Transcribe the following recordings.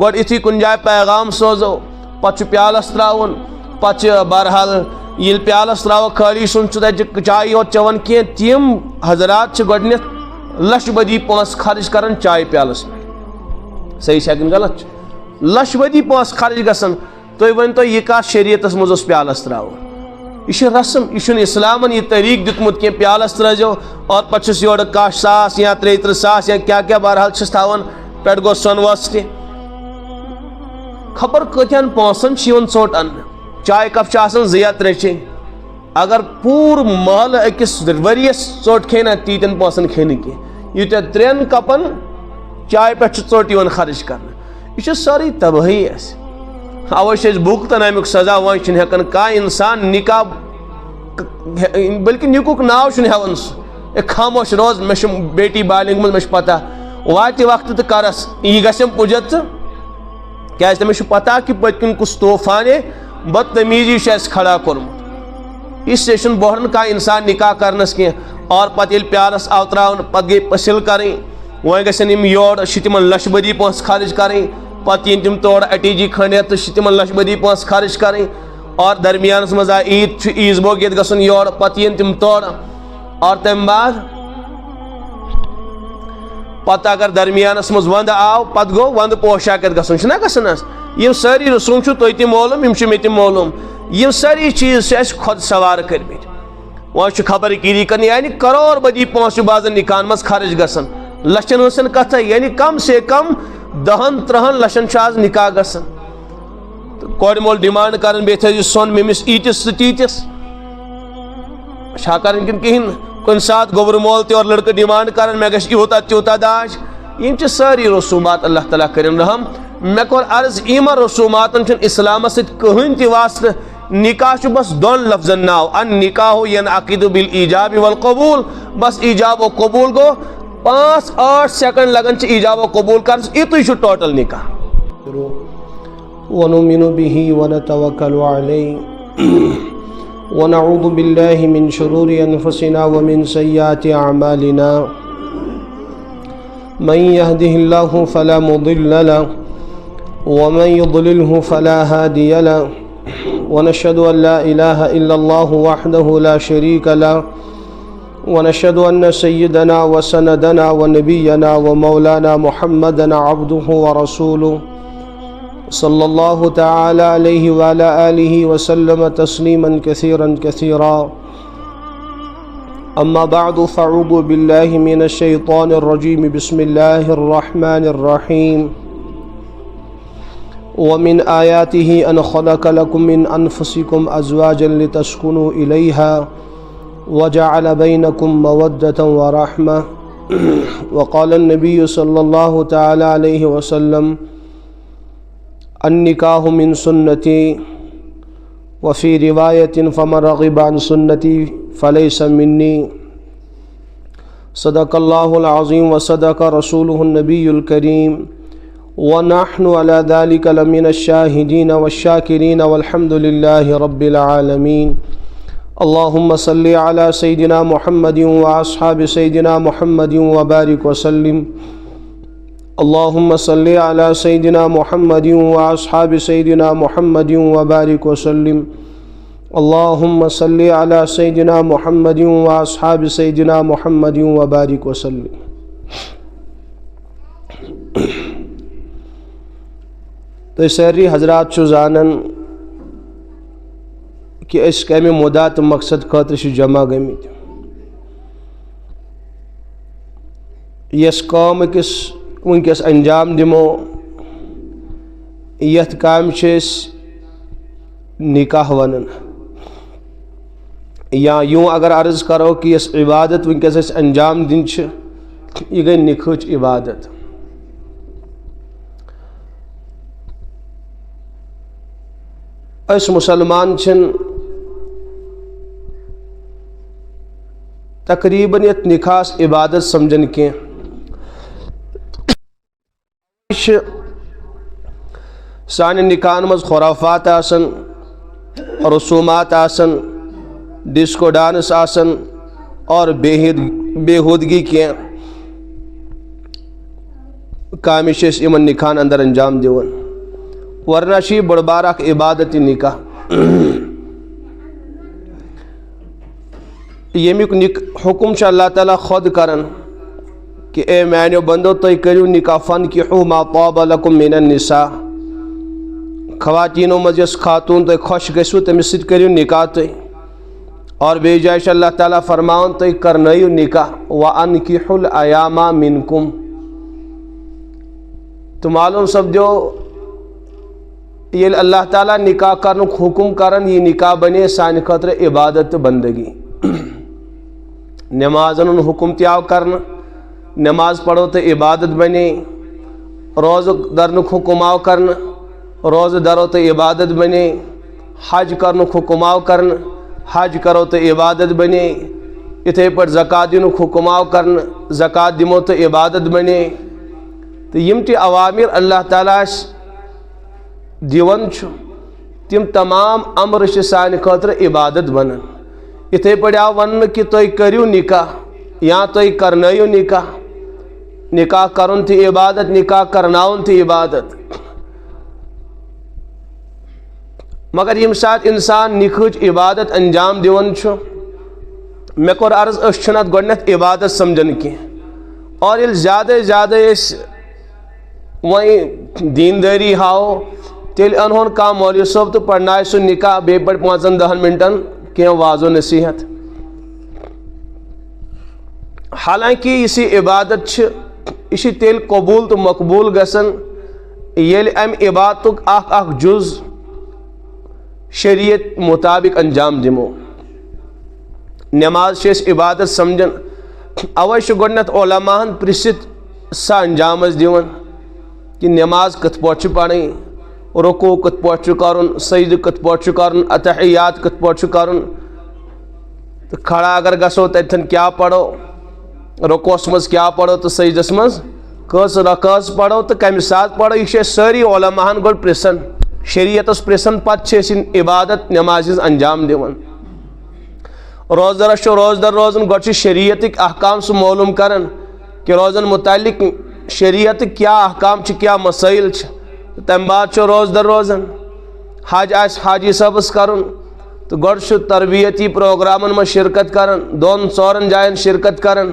گوڑ اتھی کن جائے پیغام سوزو پتہ پیالس تراؤن پتہ بہرحال یل پیالس تراو خالی سن چائے یوت چوان کی تم حضرات گۄڈنیتھ لچھ بدی پونس خرچ کران چائے پیالس پہ صحیح سیکن غلط لچھ بدی پونس خرچ گژھان تُہۍ ؤنتو یہ کتھ شریعتس منٛز اوس پیالس تراوُن یہ رسم یہ اسلامن یہ طریق دیتمت کی پیالس ترزو اور پتہ چھس یور 1,000 یا 33,000 یا کیا بہرحال چھس تھاون پہ گو سۄنوس تہ خبر کتین پونسن ژوٚٹ ان چائے کپ آسان 2 یا 3 چین اگر پور محل اکس ورس ژوٚٹ کھے نا تیتین پونسن کھے کی یوتیا 3 کپن چائے پہ ژوٚٹ خرچ کرنا یہ ساری تباہی اس اوے بھگتن امیک سزا وۄنۍ چھُنہٕ ہٮ۪کان کانٛہہ انسان نکاح بلکہ نکُک ناو چھُنہٕ ہٮ۪وان سُہ خاموش روز مےٚ چھُ بیٹی بالنگ منٛز مےٚ چھُ پتہ واتہِ وقتہٕ تہٕ کرس یہِ گژھٮ۪م پُجت ژٕ کیٛازِ تٔمِس چھُ پتہ کہِ پٔتۍ کِنۍ کُس طوفانہِ بدتمیٖزی چھُ اَسہِ کھڑا کوٚرمُت اس لیے چھُنہٕ بوہران کانٛہہ انسان نکاح کرنس کینٛہہ اور پتہٕ ییٚلہِ پیالس آو ترٛاونہٕ پتہٕ گٔے پٔسِل کَرٕنۍ وۄنۍ گژھن یِم یور چھِ تِمن لچھ بدی پونٛسہٕ خرچ کَرٕنۍ پتہ ین تم تور اٹیجی کھنڈت تو تم لچھ بدی پونسہٕ خرچ کریں اور درمیانس مز آئی عید عیز بوگ یت گھن یور پتہ ین تم تور اور تم بعد پتہ اگر درمیانس مز وند آو پتہ گو وند پوشاک یت گھن گھن یم ساری رسوم تھی تہ معلوم یم مے تہ معلوم یم ساری چیز اس خود سوار کرمت وہاں خبر گیری کرنی یعنی کرور بدی پونسہ بعضن نکاحن مز خرچ گھن لچھن ہن کتھ یعنی کم سے کم 10-13 لچھن آز نکاح گھن کور مول ڈیمانڈ کران بیٚیہِ تھٲیزِ سۄن مٔمِس ایٖتِس تہٕ تیٖتِس چھا کران کِنہٕ کِہیٖنۍ کُنہِ ساتہٕ گوٚبُر مول تہِ اور لڑکہٕ ڈیمانڈ کران مےٚ گژھِ یوٗتاہ تیوٗتاہ داج یِم چھِ سٲری رسوٗمات اللہ تعالیٰ کٔرِن رحم مےٚ کوٚر عرض یِمن رسوٗماتن چھُنہٕ اِسلامس سۭتۍ کٕہٕنۍ تہِ واسطہٕ نکاح چھُ بس 2 لفظن ناو ان نکاح ینعقد بالایجاب والقبول بس ایجاب و قبول گو 5-8 سیکنڈ لگن ایجاب و قبول کر یتُے چھُ ٹوٹل نکاح ونؤمن به ونتوکل علیہ ونعوذ باللہ من شرور انفسنا ومن سیئات اعمالنا من يهده الله فلا مضل له ومن يضلله فلا هادي له ونشهد ان لا اله الا الله وحده لا شريك له ونشهد ان سيدنا وسندنا ونبينا ومولانا محمدا عبده ورسوله صلى الله تعالى عليه وعلى آله وسلم تسليما كثيرا كثيرا أما بعد فأعوذ بالله من الشيطان الرجيم بسم الله الرحمن الرحيم ومن آياته أن خلق لكم من أنفسكم أزواجا لتسكنوا إليها وجعل بينكم مودة ورحمة وقال النبي صلى الله تعالى عليه وسلم النکاح من سنتی وفی روایت فمن رغب عن سنتی فلیس منی صدق اللہ العظیم وصدق رسولہ النبی الکریم ونحن على ذلك لمن الشاہدین والشاکرین والحمد للہ رب العالمین اللہم صلی علی سیدنا محمد واصحاب سیدنا محمد وبارک وسلم اللهم صل على سيدنا محمد واصحاب سيدنا محمد وبارك وسلم اللهم صل على سيدنا محمد واصحاب سيدنا محمد وبارك وسلم تو ساری حضرات چھو زانن کہ اس کمی مدات مقصد خاطر جمع گمت یس کام کس ونکس انجام دمو یت کام نکاح ونن یا یوں اگر عرض کرو کہ یس عبادت ونکس انجام دن یہ گئی نکاح عبادت اس مسلمان چھن تقریباً یت نکاح عبادت سمجھن کی سان نکاحن مز خرافات آسن رسومات آسن ڈسکو ڈانس آسن اور بے ہودگی کی کامہِ چھِ أسۍ یِمن نِکاحن اندر انجام دِوان ورنہ چھِ یہِ بٔڑ بار اکھ عبادت یہِ نِکاح ییٚمیُک حکم چھُ اللہ تعالیٰ خۄد کران کہ اے میانیو بندو تُہۍ کٔرِو نِکاح فَنکِحوٗ مَا طَابَ لَكُم مِنَ النِّسَاء خواتیٖنو منٛز یۄس خاتوٗن تۄہہِ خۄش گژھِوٕ تٔمِس سۭتۍ کٔرِو نِکاح تُہۍ اور بیٚیہِ جایہِ چھُ اللہ تعالیٰ فرماوان تُہۍ کرنٲیِو نِکاح وَأَنکِحُوا الْأَیاما مِنکُم تو معلوم سپدیو ییٚلہِ اللہ تعالیٰ نِکاح کرنُک حکم کران یہِ نِکاح بنے سانہِ خٲطرٕ عبادت تہٕ بندگی نمازن ہُنٛد حکم تہِ آو کرنہٕ نماز پڑھو تو عبادت بنے روزٕ درنُک حکم آو کرنہٕ روزٕ درو تو عبادت بنے حج کرنُک حکم آو کرنہٕ حج کرو تو عبادت بنے یِتھے پٲٹھۍ زکات دِنُک حکم آو کرنہٕ زکات دِمو تو عبادت بنے تو یِم تہِ عوامر اللہ تعالیٰ اَسہِ دِوان چھُ تِم تمام امر چھِ سانہِ خٲطرٕ عبادت بنان یِتھے پٲٹھۍ آو وننہٕ کہ تُہۍ کٔرِو نِکاح یا تُہۍ کرنٲیِو نِکاح نِکاح کرُن تہِ عبادت نِکاح کرناوُن تہِ عبادت مگر ییٚمہِ ساتہٕ اِنسان نِکاحٕچ عبادت انجام دِوان چھُ مےٚ کوٚر عرض أسۍ چھِنہٕ اَتھ گۄڈٕنٮ۪تھ عبادت سمجھان کینٛہہ اور ییٚلہِ زیادَے زیادَے أسۍ وۄنۍ دیٖندٲری ہاوو تیٚلہِ اَنہون کانٛہہ مولوی صٲب تہٕ پرنایہِ سُہ نِکاح بیٚیہِ پَرِ 5-10 مِنٹن کینٛہہ واضو نصیحت حالانکہ یُس یہِ عبادت چھِ یہِ چھِ تیٚلہِ قبوٗل تہٕ مقبوٗل گژھان ییٚلہِ اَمہِ عبادتُک اکھ جُز شریعت مطابق انجام دِمو نماز چھِ أسۍ عبادت سمجھان اوے چھُ گۄڈٕنٮ۪تھ علماہن پرژھِتھ سۄ انجام أسۍ دِوان کہ نماز کِتھ پٲٹھۍ چھِ پرٕنۍ رکوع کِتھ پٲٹھۍ چھُ کرُن سجدٕ کِتھ پٲٹھۍ چھُ کرُن اتحیات کِتھ پٲٹھۍ چھُ کرُن تہٕ کھڑا اگر گژھو تتٮ۪ن کیاہ پرو رکوعس منٛز کیاہ پرو تہٕ سجدس منٛز کٔژ رکٲژ پرو تہٕ کمہِ ساتہٕ پرو یہِ چھِ أسۍ سٲری علماہن گۄڈٕ پرژھان شریعتس پرژھان پتہٕ چھِ أسۍ یہِ عبادت نمازِ ہٕنٛز انجام دِوان روزدرس چھُ روزدر روزان گۄڈٕ چھِ شریعتٕکۍ احکام سُہ معلوٗم کران کہ روزن متعلق شریعتٕکۍ کیاہ احکام چھِ کیاہ مسٲیل چھِ تمہِ بعد چھُ روزدر روزان حج آسہِ حاجی صٲبس کرُن تہٕ گۄڈٕ چھُ تربیتی پروگرامن منٛز شرکت کران 2-4 جاین شرکت کران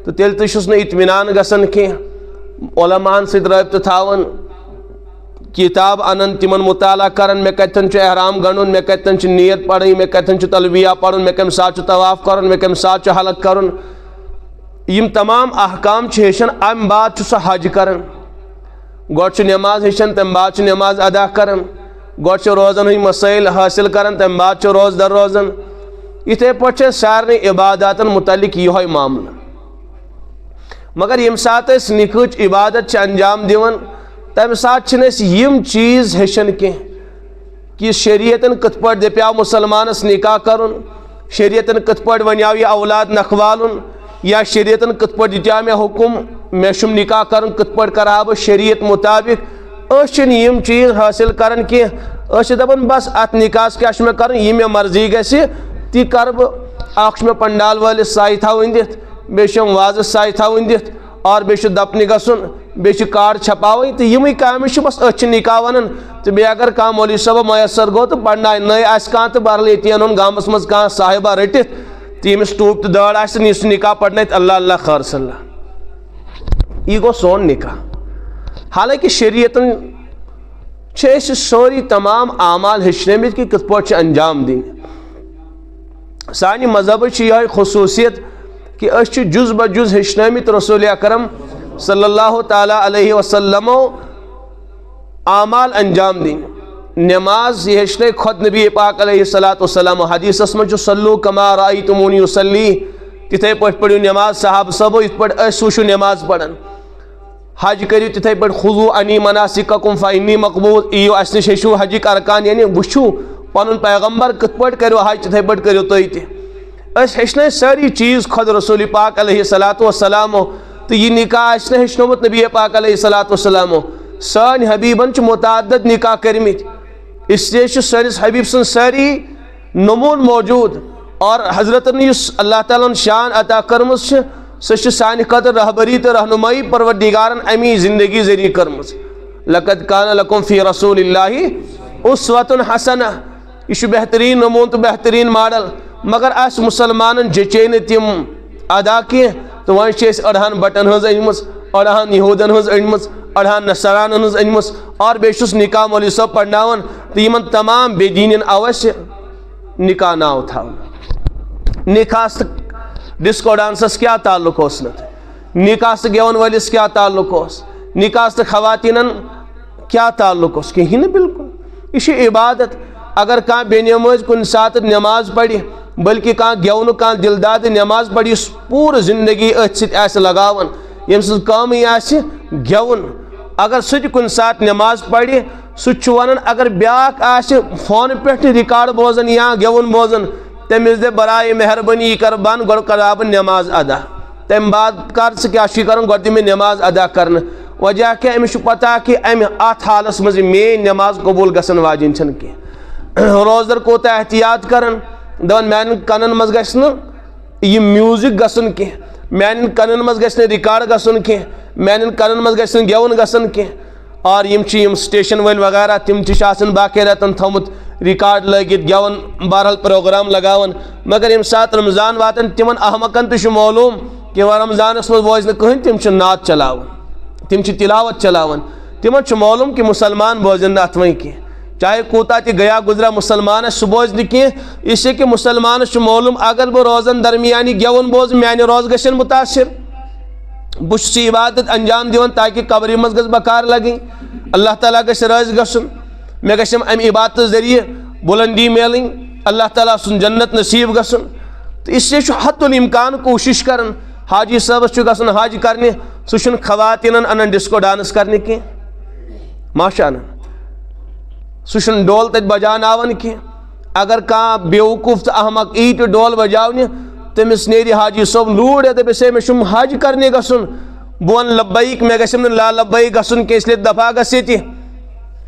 تہٕ تیٚلہِ تہِ چھُس نہٕ اطمینان گژھان کینٛہہ علماہن سۭتۍ رٲبطہٕ تھاوان کتاب انان تِمن مطالعہ کران مےٚ کتٮ۪ن چھُ احرام گنڈُن مےٚ کتٮ۪ن چھِ نیت پڑٕنۍ مےٚ کتٮ۪ن چھُ تلبیہ پرُن مےٚ کمہِ ساتہٕ چھُ طواف کرُن مےٚ کمہِ ساتہٕ چھُ حلق کرُن یِم تمام احکام چھِ ہیٚچھان امہِ بعد چھُ سُہ حج کران گۄڈٕ چھُ نٮ۪ماز ہیٚچھان تمہِ بعد چھُ نٮ۪ماز ادا کران گۄڈٕ چھُ روزن ہٕنٛدۍ مسٲیل حٲصِل کران تمہِ بعد چھُ روزدر روزان یِتھے پٲٹھۍ چھِ سارنٕے عباداتن متعلق یِہوے معاملہٕ مگر ییٚمہِ ساتہٕ أسۍ نِکاحٕچ عبادت چھِ انجام دِوان تمہِ ساتہٕ چھِنہٕ أسۍ یِم چیٖز ہیٚچھان کینٛہہ کہ شریعتن کِتھ پٲٹھۍ دپیٛاو مُسلمانس نِکاح کرُن شریعتن کِتھ پٲٹھۍ ونیٛاو یہِ اولاد نکھوالُن یا شریعتن کِتھ پٲٹھۍ دِتیٛاو مےٚ حکم مےٚ چھُم نِکاح کرُن کِتھ پٲٹھۍ کرٕ ہا بہٕ شریعت مطابق أسۍ چھِنہٕ یِم چیٖز حٲصِل کران کینٛہہ أسۍ چھِ دپان بس اتھ نِکاحس کیاہ چھُ مےٚ کرُن یہِ مےٚ مرضی گژھِ تی کرٕ بہٕ اکھ چھُ مےٚ پنڈال وٲلِس سایہِ تھاوٕنۍ دِتھ بیٚیہِ چھُم وازس سایہِ تھاوٕنۍ دِتھ اور بیٚیہِ چھُ دپنہِ گژھُن بیٚیہِ چھِ کارڈ چھپاوٕنۍ تہٕ یِمٕے کامہِ چھِ بس أسۍ چھِ نِکاح ونان تہٕ بیٚیہِ اگر کانٛہہ مولوی صٲبا میسر گوٚو تہٕ پرنایہِ نٔے آسہِ کانٛہہ تہٕ برل ییٚتی انہون گامس منٛز کانٛہہ صاحبہ رٔٹِتھ تہٕ ییٚمِس ٹوٗپۍ تہٕ دٲڑ آسہِ یہِ سُہ نِکاح پرنٲیِتھ اللہ اللہ خٲر صلہ یہِ گوٚو سون نِکاح حالانکہِ شریعتن چھِ أسۍ سورُے تمام اعمال ہیٚچھنٲمٕتۍ کہ کِتھ پٲٹھۍ چھِ انجام دِنۍ سانہِ مذہبٕچ چھِ یِہوے خصوٗصیت کہ أسۍ چھِ جُز بہ جُز ہیٚچھنٲمٕتۍ رسول اکرم صلی اللہ تعالیٰ علیہ وسلمو اعمال انجام دِنۍ نٮ۪ماز یہِ ہیٚچھنٲے خۄد نبی پاک علیہ الصلاۃ والسلام حدیثس منٛز چھُ صلوٗ کما رأیتمونی اُصلی تِتھے پٲٹھۍ پٔرِو نٮ۪ماز صحابہٕ صٲبو یِتھ پٲٹھۍ أسۍ وٕچھو نٮ۪ماز پران حج کٔرِو تِتھے پٲٹھۍ خُذوٗ عنی مناسککم فإنی مقبوٗل یِیِو اسہِ نِش ہیٚچھِو حجِک ارکان یعنی وٕچھِو پنُن پیغمبر کِتھ پٲٹھۍ کٔرِو حج تِتھے پٲٹھۍ کٔرِو تُہۍ تہِ أسۍ ہیٚچھنٲے سٲری چیٖز خۄد رسول پاک علیہ الصلاۃ والسلامو تہٕ یہِ نِکاح آسہِ نہٕ ہیٚچھنومُت نبی پاک علیہ الصلاۃ والسلامو سٲنۍ حبیٖبن چھِ مُتعدد نِکاح کٔرمٕتۍ اسلیے چھُ سٲنِس حبیٖب سٕنٛز سٲری نموٗن موجوٗد اور حضرتن یُس اللہ تعالیٰ ہن شان عطا کٔرمٕژ چھِ سہ سانہ خاطر رہبری تو رہنمائی پروردگارن امی زندگی ذریعہ کرمز لقد کان لکم فی رسول اللہ اسوۃ حسنہ یہ بہترین نمون تو بہترین ماڈل مگر اس مسلمانن جچے تم ادا کی تو one اڑہان button his انمس اڑہان یہودن his انمس اڑہان نصرانن his انمس اور بیس نکاح مولوی صاحب پڑھناون تو یمن تمام بے دینین اوشی نکاح ناو تھا نکاح ڈسکو ڈانسس کیا تعلق اس نکاح سے گیون ولس کیا تعلق اس نکاح سے خواتینن کیا تعلق اس کہیں بالکل یہ عبادت اگر کان بے نماز کن سات نماز پڑھی بلکہ کان گیون کان دلداد نماز پڑھی پور زندگی ات ست لگاون یم سز کامی آسی گیون اگر سہ کن سات نماز پڑھی سہ ونان اگر بیاکھ آسی فون پہ ریکارڈ بوزن یا گیون بوزن تمس دے برائے مہربانی کر بن گو کر نماز ادا تم بعد کر کیا کرن گو میں نماز ادا کرن وجہ کہ امس پتہ کہ ام ات حالس مز مین نماز قبول گژھن واجن چھن کی روزدر کوتا احتیاط کرن دپان میان کنن مز گژھِ نہٕ یہ میوزک گژھن کی میان کنن مز گژھِ نہٕ ریکارڈ گژھن کی میان کنن مز گژھِ نہٕ گیون گژھن کی اور یم سٹیشن ول وغیرہ تم باقاعدہ تھومت ریکارڈ لگت گیون بہرحال پروگرام لگاون مگر یم سات رمضان واتن تمن احمقن تہ معلوم کہ رمضانس مز بوز نہ کہین تم نعت چلاون تم تلاوت چلاون تمن معلوم کہ مسلمان بوزن نہ ات وی کی چاہے کوتا تہ گیا گزرا مسلمان سہ بوز نہ کی اس سے کہ مسلمان معلوم اگر بہ روزن درمیانی گیون بوز میانہ روز گژھن متاثر بس عبادت انجام دیون تاکہ قبر مز گژھ بکار لگیں اللہ تعالیٰ گژھِ راضی گژھن مے گژھم ام عبادت ذریعہ بلندی میلن اللہ تعالیٰ سن جنت نصیب گژھن تو اس سے حت الامکان کوشش کرن حاجی صاحبس گژھن حج کرنے سہ خواتینن انن ڈسکو ڈانس کرنے کی ماشاء اللہ سہ ڈول تت بجاناون کی اگر کان بیوقوف تو احمق ایٹ ڈول بجاونہ تمس نیری حاجی صاحب لوڑ دپس ہے مے حج کرنے گژھن بہ ون لبیک مے گژھم نہ لا لبیک گژھن کی اس لیے دفاع گژھِ یہ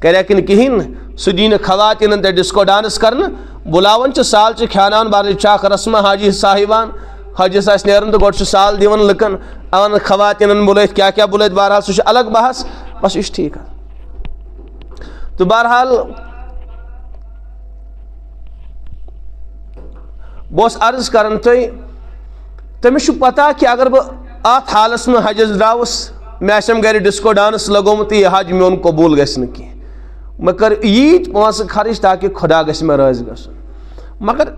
کرک کہین سہ دی خواتین تہ ڈسکو ڈانس کرنا بلاون سال کھانان بار چاک رسمہ حاجی صاحبان حجس آس نیرن تو گۄڈٕ سال دِوان لُکن اون خواتین بلائت کیا بلائت بہرحال سہ الگ بحث بس یہ ٹھیک ہے تو بہرحال بہت عرض کران تمس پتہ کہ اگر بہ ات حالس میں حجس دراوس مے آسم گھر ڈسکو ڈانس لگومت یہ حج میون قبول گژھِ نہٕ کینٛہہ مے کر ییٖتۍ پونٛسہٕ خرچ تاکہ خدا گژھِ مے راضی گژھُن مگر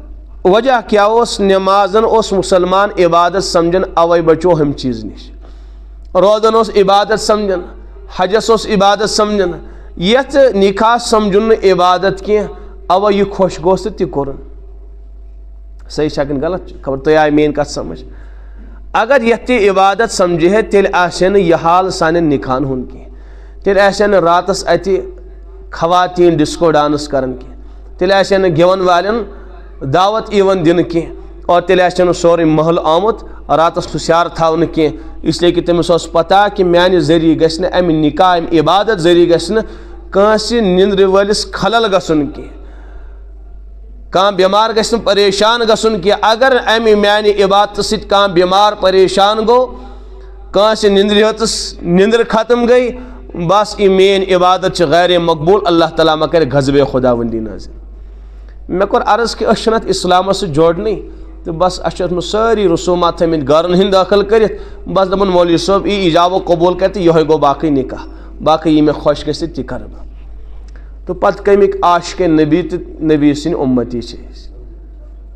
وجہ کیا اوس نمازن اوس مسلمان عبادت سمجھن اوے بچو ہم چیز نش روزن اوس عبادت سمجھن حجس اوس عبادت سمجھن یت نکاح سمجھن عبادت کی اوے یہ خوش گوس تہ کورن صحیح چھکن غلط خبر تہ آئی مین کت سمجھ اگر یت عبادت سمجھے ہے تیل آسن یہ حال سان نکاحن ہن کی تیل آسن راتس اتہ خواتین ڈسکو ڈانس کرن کی تیل آسن گیون والن دعوت ایون دن کی اور تیل آسن سورے محل آمت راتس پھسیار تھاون کی اس لیے کہ تمس اس پتہ کہ میانہ ذریعہ گژھِ نہٕ امہ نکاح امہ عبادت ذریعہ گژھِ نہٕ کٲنٛسہِ نندر وٲلِس خلل گژھُن کینٛہہ کانٛہہ بیمار گژھِ نہٕ پریشان گژھُن کینٛہہ اگر امہ میانہ عبادت سۭتۍ کانٛہہ بیمار پریشان گوٚو کٲنٛسہِ نندرِ ہٕژٕس نندر ختم گئی بس یہ مین عبادت غیر مقبول اللہ تعالیٰ ما کرِ غضبِ خداوندی نازل مے کور عرض کہ أسۍ چھِنہٕ اتھ اسلامس سۭتۍ جوڑنٕے تو بس اچھا ساری رسومات تھمت گرن ہند داخل کرت بس دپن مولوی صاحب ای ایجاب و قبول کر تو یہ گو باقی نکاح باقی یہ میں خوش گژھِ تہِ کر بہ تو پتہ کمیک عاشق نبی تو نبی سن امتی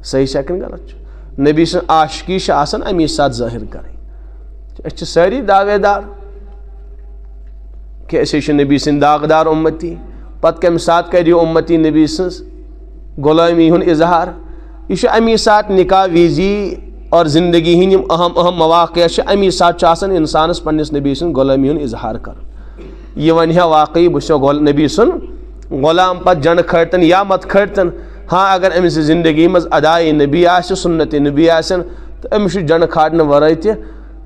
صحیح سکن غلط نبی سن عاشقی آسان امی سات ظاہر کریں اس ساری دعوے دار کہ اس نبی سن داغدار امتی پتہ کم سات کر یہ امتی نبی سن غلامی ہن اظہار یہ امی سات نکاح ویزی اور زندگی ہند اہم مواقع امی سات انسانس پنس نبی سن غلامی ہن اظہار کر یہ ون واقعی بہ نبی سن غلام پتہ جن کھڑتن یا مت کھڑتن ہاں اگر امس زندگی مز ادائے نبی آس سنت نبی آسن تو امس جن کھاڑنے ورائے تہ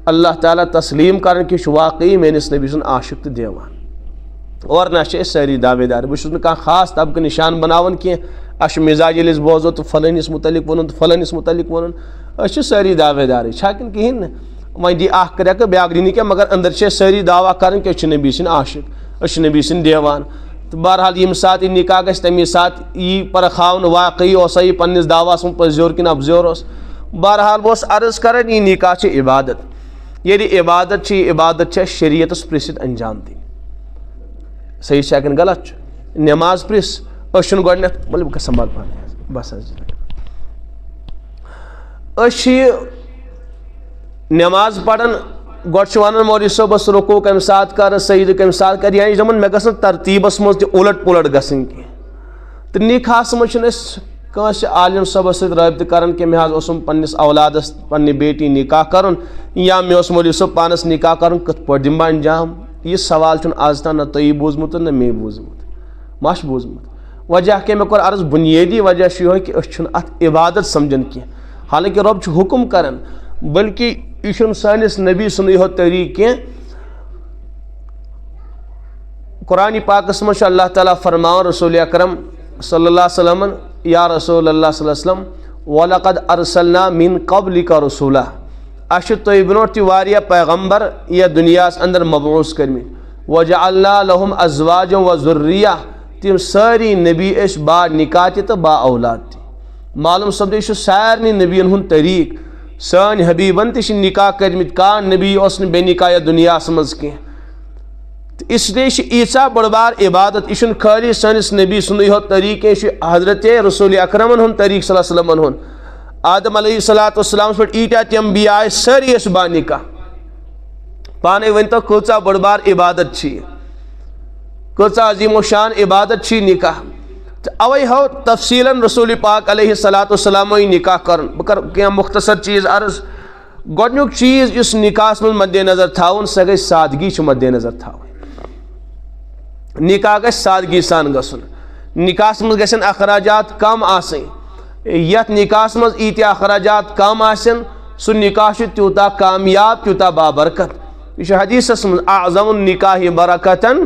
اللہ تعالیٰ تسلیم کرن کہ واقعی میانس نبی سن عاشق تو دیوان اور نہ ساری دعوے دار بہت کھانا خاص طبقہ نشان بناون کی اس مزاج یل بوزو تو فلانس متعلق ون تو فلانس متعلق ون اس ساری دعوے دار چھکن کہین وۄنۍ دی اکھ کرٮ۪کہٕ بیٛاکھ دی نہٕ کینٛہہ مگر أنٛدرۍ چھِ أسۍ سٲری دعوا کَرٕنۍ کہ أسۍ چھِ نبی سٕنٛدۍ عاشق أسۍ چھِ نبی سٕنٛدۍ دیوان تہٕ بہرحال ییٚمہِ ساتہٕ یہِ نکاح گژھِ تمی ساتہٕ یی پرکھاونہٕ واقعی اوسا یہِ پنٛنِس دعواہس منٛز پٔزیور کِنہٕ افزیور اوس بہرحال بہٕ اوسُس عرض کران یہِ نکاح چھِ عبادت ییٚلہِ عبادت چھِ یہِ عبادت چھِ اَسہِ شریعتس پرٛژھِتھ انجام دِنۍ صحیح چھا کِنہٕ غلط چھُ نٮ۪ماز پرٛژھ أسۍ چھِنہٕ گۄڈٕنٮ۪تھ ولہٕ بہٕ سنبھال پانہٕ بس حظ أسۍ چھِ یہِ نٮ۪ماز پران گۄڈٕ چھِ ونان مولوی صٲبس رُکوٗع کمہِ ساتہٕ کرٕ سجدٕ کمہِ ساتہٕ کرٕ یعنی دپان مےٚ گژھِ نہٕ ترتیٖبس منٛز تہِ اُلٹ پُلٹ گژھٕنۍ کینٛہہ تہٕ نکاحس منٛز چھِنہٕ أسۍ کٲنٛسہِ عالم صٲبس سۭتۍ رٲبطہٕ کران کہِ مےٚ حظ اوسُم پننِس اولادس پننہِ بیٹی نکاح کرُن یا مےٚ اوس مولوی صٲب پانس نکاح کرُن کِتھ پٲٹھۍ دِمہٕ بہٕ انجام یہِ سوال چھُنہٕ آز تام نہ تۄہہِ بوٗزمُت نہ مے بوٗزمُت ما چھُ بوٗزمُت وجہ کہِ مےٚ کوٚر عرض بُنیٲدی وجہ چھُ یِہوے کہِ أسۍ چھِنہٕ اتھ عبادت سمجھان کینٛہہ حالانکہِ رۄب چھُ حُکُم کران بلکہِ یہِ چھُنہٕ سٲنِس نبی سُنٛدٕے یوت طریٖقہٕ کینٛہہ قرآنِ پاکس منٛز چھُ اللہ تعالیٰ فرماوان رسول اکرم صلی اللہ علیہ وسلمن یا رسول اللہ صلی اللہ علیہ وسلم وَلَقَدْ أَرْسَلْنَا مِن قَبْلِكَ رُسُولًا اَسہِ چھِ تۄہہِ برونٛٹھ تہِ واریاہ پیغمبر یتھ دُنیاہس انٛدر مبعوٗث کٔرمٕتۍ وَجَعَلْنَا لَهُمْ أَزْوَاجًا وَذُرِّيَّةً تِم سٲری نبی ٲسۍ با نکاح تہِ تہٕ با اولاد تہِ معلوم سپدِ یہِ چھُ سارنٕے نبیَن ہُنٛد طریٖقہٕ سٲنۍ حبیٖبن تہِ چھِ نکاح کٔرمٕتۍ کانٛہہ نبی اوس نہٕ بے نکاح یتھ دُنیاہس منٛز کینٛہہ تہٕ اسلیے چھِ ییٖژاہ بٔڑ بار عبادت یہِ چھُنہٕ خٲلی سٲنِس نبی سُنٛدٕے یوت طریٖقہٕ کینٛہہ یہِ چھُ حضرت رسول اکرمن ہُنٛد طریٖقہٕ صلی اللہ علیہ وسلمن ہُنٛد آدم علیہ الصلوٰۃ والسلامس پٮ۪ٹھ ییٖتیاہ تہِ انبیا آیہِ سٲری ٲسۍ با نکاح پانے ؤنۍتو کۭژاہ بٔڑ بار عبادت چھِ یہِ کۭژاہ عظیٖم و شان عبادت چھِ یہِ نکاح تہٕ اوے ہو تفصیٖلن رسول پاک علیہ الصلوٰۃ والسلامو یہِ نکاح کرُن بہٕ کرٕ کینٛہہ مختصر چیٖز عرض گۄڈنیُک چیٖز یُس نکاحس منٛز مدِ نظر تھاوُن سۄ گژھِ سادگی چھِ مدِ نظر تھاوٕنۍ نکاح گژھِ سادگی سان گژھُن نکاحس منٛز گژھن اخراجات کم آسٕنۍ یتھ نکاحس منٛز ییٖتیاہ اخراجات کم آسن سُہ نکاح چھُ تیوٗتاہ کامیاب تیوٗتاہ بابرکت یہِ چھُ حدیثس منٛز اعظم النکاحِ برکتن